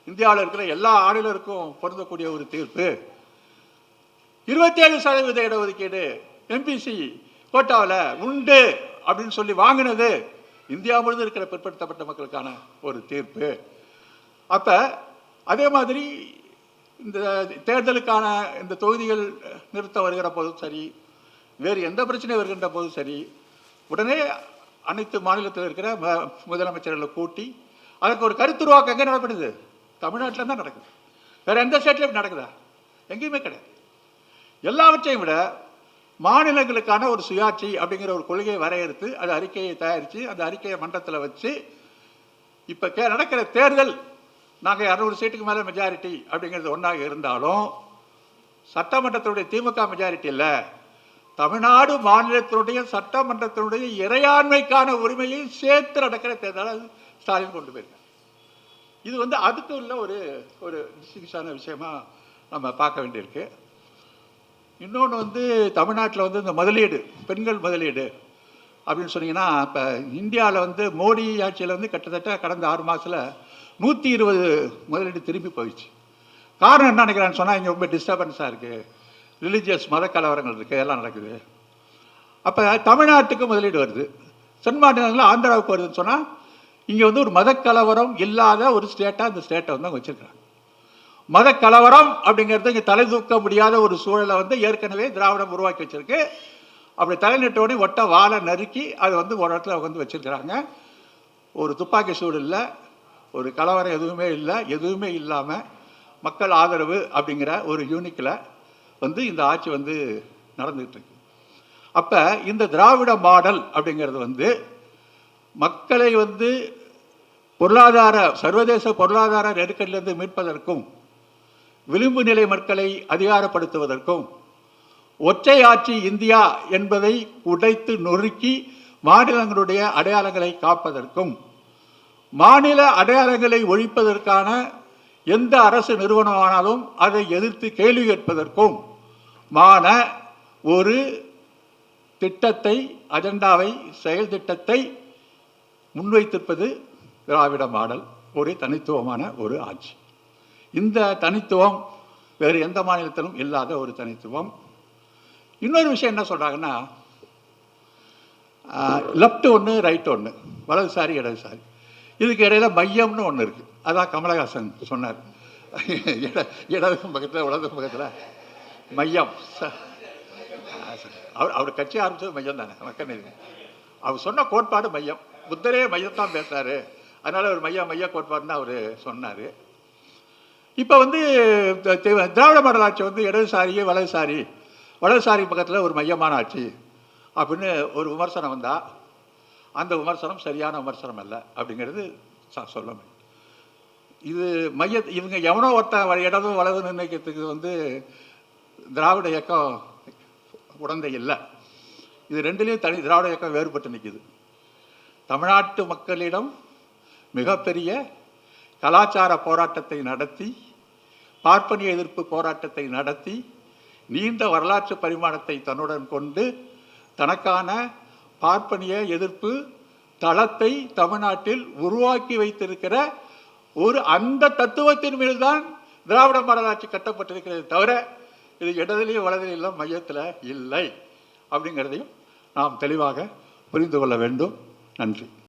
இந்தியாவில் இருக்கிற எல்லா ஆளுநருக்கும் பொருந்தக்கூடிய ஒரு தீர்ப்பு. 27% இடஒதுக்கீடு எம்பிசி கோட்டாவில் உண்டு அப்படின்னு சொல்லி வாங்கினது இந்தியா முழுவதும் இருக்கிற பிற்படுத்தப்பட்ட மக்களுக்கான ஒரு தீர்ப்பு. அப்போ அதே மாதிரி இந்த தேர்தலுக்கான இந்த தொகுதிகள் நிறுத்த வருகிற போதும் சரி, வேறு எந்த பிரச்சனை வருகின்ற போதும் சரி, உடனே அனைத்து மாநிலத்தில் இருக்கிற முதலமைச்சர்களை கூட்டி அதுக்கு ஒரு கருத்துருவாக்கம் எங்கே நடப்படுது? தமிழ்நாட்டில் தான் நடக்குது. வேறு எந்த ஸ்டேட்லையும் நடக்குதா? எங்கேயுமே கிடையாது. எல்லாவற்றையும் விட மாநிலங்களுக்கான ஒரு சுயாட்சி அப்படிங்கிற ஒரு கொள்கையை வரையறுத்து அது அறிக்கையை தயாரித்து அந்த அறிக்கையை மன்றத்தில் வச்சு இப்போ நடக்கிற தேர்தல் நாங்கள் 200 சீட்டுக்கு மேலே மெஜாரிட்டி அப்படிங்கிறது ஒன்றாக இருந்தாலும் சட்டமன்றத்தினுடைய திமுக மெஜாரிட்டி இல்லை, தமிழ்நாடு மாநிலத்தினுடைய சட்டமன்றத்தினுடைய இறையாண்மைக்கான உரிமையை சேர்த்து நடக்கிற தேர்தல் ஸ்டாலின் கொண்டு போயிருக்காங்க. இது அதுக்கு உள்ள ஒரு ஒரு டிஸ்டிங்ஷான விஷயமா நம்ம பார்க்க வேண்டியிருக்கு. இன்னொன்று தமிழ்நாட்டில் இந்த முதலீடு, பெண்கள் முதலீடு அப்படின்னு சொன்னீங்கன்னா, இப்போ இந்தியாவில் மோடி ஆட்சியில் கிட்டத்தட்ட கடந்த 6 மாதத்தில் 120 முதலீடு திரும்பி போயிடுச்சு. காரணம் என்ன நினைக்கிறான்னு சொன்னால், இங்கே ரொம்ப டிஸ்டர்பன்ஸாக இருக்குது, ரிலீஜியஸ் மத கலவரங்கள் இருக்குது, எல்லாம் நடக்குது. அப்போ தமிழ்நாட்டுக்கு முதலீடு வருது, தென் மாநிலங்களில் ஆந்திராவுக்கு வருதுன்னு சொன்னால், இங்கே ஒரு மத கலவரம் இல்லாத ஒரு ஸ்டேட்டாக அந்த ஸ்டேட்டை அவங்க வச்சுருக்கிறாங்க. மத கலவரம் அப்படிங்கிறது இங்கே தலை தூக்க முடியாத ஒரு சூழலை ஏற்கனவே திராவிடம் உருவாக்கி வச்சிருக்கு. அப்படி தலைநட்டோடனே ஒட்ட வாழை நறுக்கி அது ஒரு இடத்துல வச்சிருக்கிறாங்க. ஒரு துப்பாக்கி சூடு இல்லை, ஒரு கலவரம் எதுவுமே இல்லை, எதுவுமே இல்லாமல் மக்கள் ஆதரவு அப்படிங்கிற ஒரு யூனிக்கில் இந்த ஆட்சி நடந்துகிட்டு இருக்கு. அப்போ இந்த திராவிட மாடல் அப்படிங்கிறது மக்களை பொருளாதார சர்வதேச பொருளாதார நெருக்கடியிலிருந்து மீட்பதற்கும் விளிம்பு நிலை மக்களை அதிகாரப்படுத்துவதற்கும் ஒற்றை ஆட்சி இந்தியா என்பதை உடைத்து நொறுக்கி மாநிலங்களுடைய அடையாளங்களை காப்பதற்கும் மாநில அடையாளங்களை ஒழிப்பதற்கான எந்த அரசு நிறுவனமானாலும் அதை எதிர்த்து கேள்வி கேட்பதற்கும் ஒரு திட்டத்தை, அஜெண்டாவை, செயல் திட்டத்தை முன்வைத்திருப்பது திராவிட மாடல், ஒரு தனித்துவமான ஒரு ஆட்சி. இந்த தனித்துவம் வேறு எந்த மாநிலத்திலும் இல்லாத ஒரு தனித்துவம். இன்னொரு விஷயம் என்ன சொல்கிறாங்கன்னா, லெஃப்ட் ஒன்று, ரைட் ஒன்று, வலதுசாரி இடதுசாரி, இதுக்கு இடையில மையம்னு ஒன்று இருக்குது. அதான் கமலஹாசன் சொன்னார், இடது பக்கத்தில் வலது பக்கத்தில் மையம். அவர் கட்சி ஆரம்பித்தது மையம் தானே, மக்கள் அவர் சொன்ன கோட்பாடு மையம். புத்தரே மையத்தான் பேசுறாரு, அதனால ஒரு மைய கோட்பாடுன்னு அவர் சொன்னார். இப்போ திராவிட மாடல் ஆட்சி இடதுசாரி வலதுசாரி, வலதுசாரி பக்கத்தில் ஒரு மையமான ஆட்சி அப்படின்னு ஒரு விமர்சனம் வந்தால் அந்த விமர்சனம் சரியான விமர்சனம் அல்ல அப்படிங்கிறது சொல்ல முடியும். இது இவங்க எவனோ ஒருத்த இடதும் வலது நிர்ணயிக்கிறதுக்கு திராவிட இயக்கம் உடந்தை இல்லை. இது ரெண்டுலேயும் திராவிட இயக்கம் வேறுபட்டு நிற்குது. தமிழ்நாட்டு மக்களிடம் மிகப்பெரிய கலாச்சார போராட்டத்தை நடத்தி, பார்ப்பனிய எதிர்ப்பு போராட்டத்தை நடத்தி, நீண்ட வரலாற்று பரிமாணத்தை தன்னுடன் கொண்டு தனக்கான பார்ப்பனிய எதிர்ப்பு தளத்தை தமிழ்நாட்டில் உருவாக்கி வைத்திருக்கிற அந்த தத்துவத்தின் மீதுதான் திராவிட மாடல் ஆட்சி கட்டப்பட்டிருக்கிறது தவிர இது இடதிலையும் வலதிலையும் மையத்தில் இல்லை அப்படிங்கிறதையும் நாம் தெளிவாக புரிந்து கொள்ள வேண்டும். நன்றி.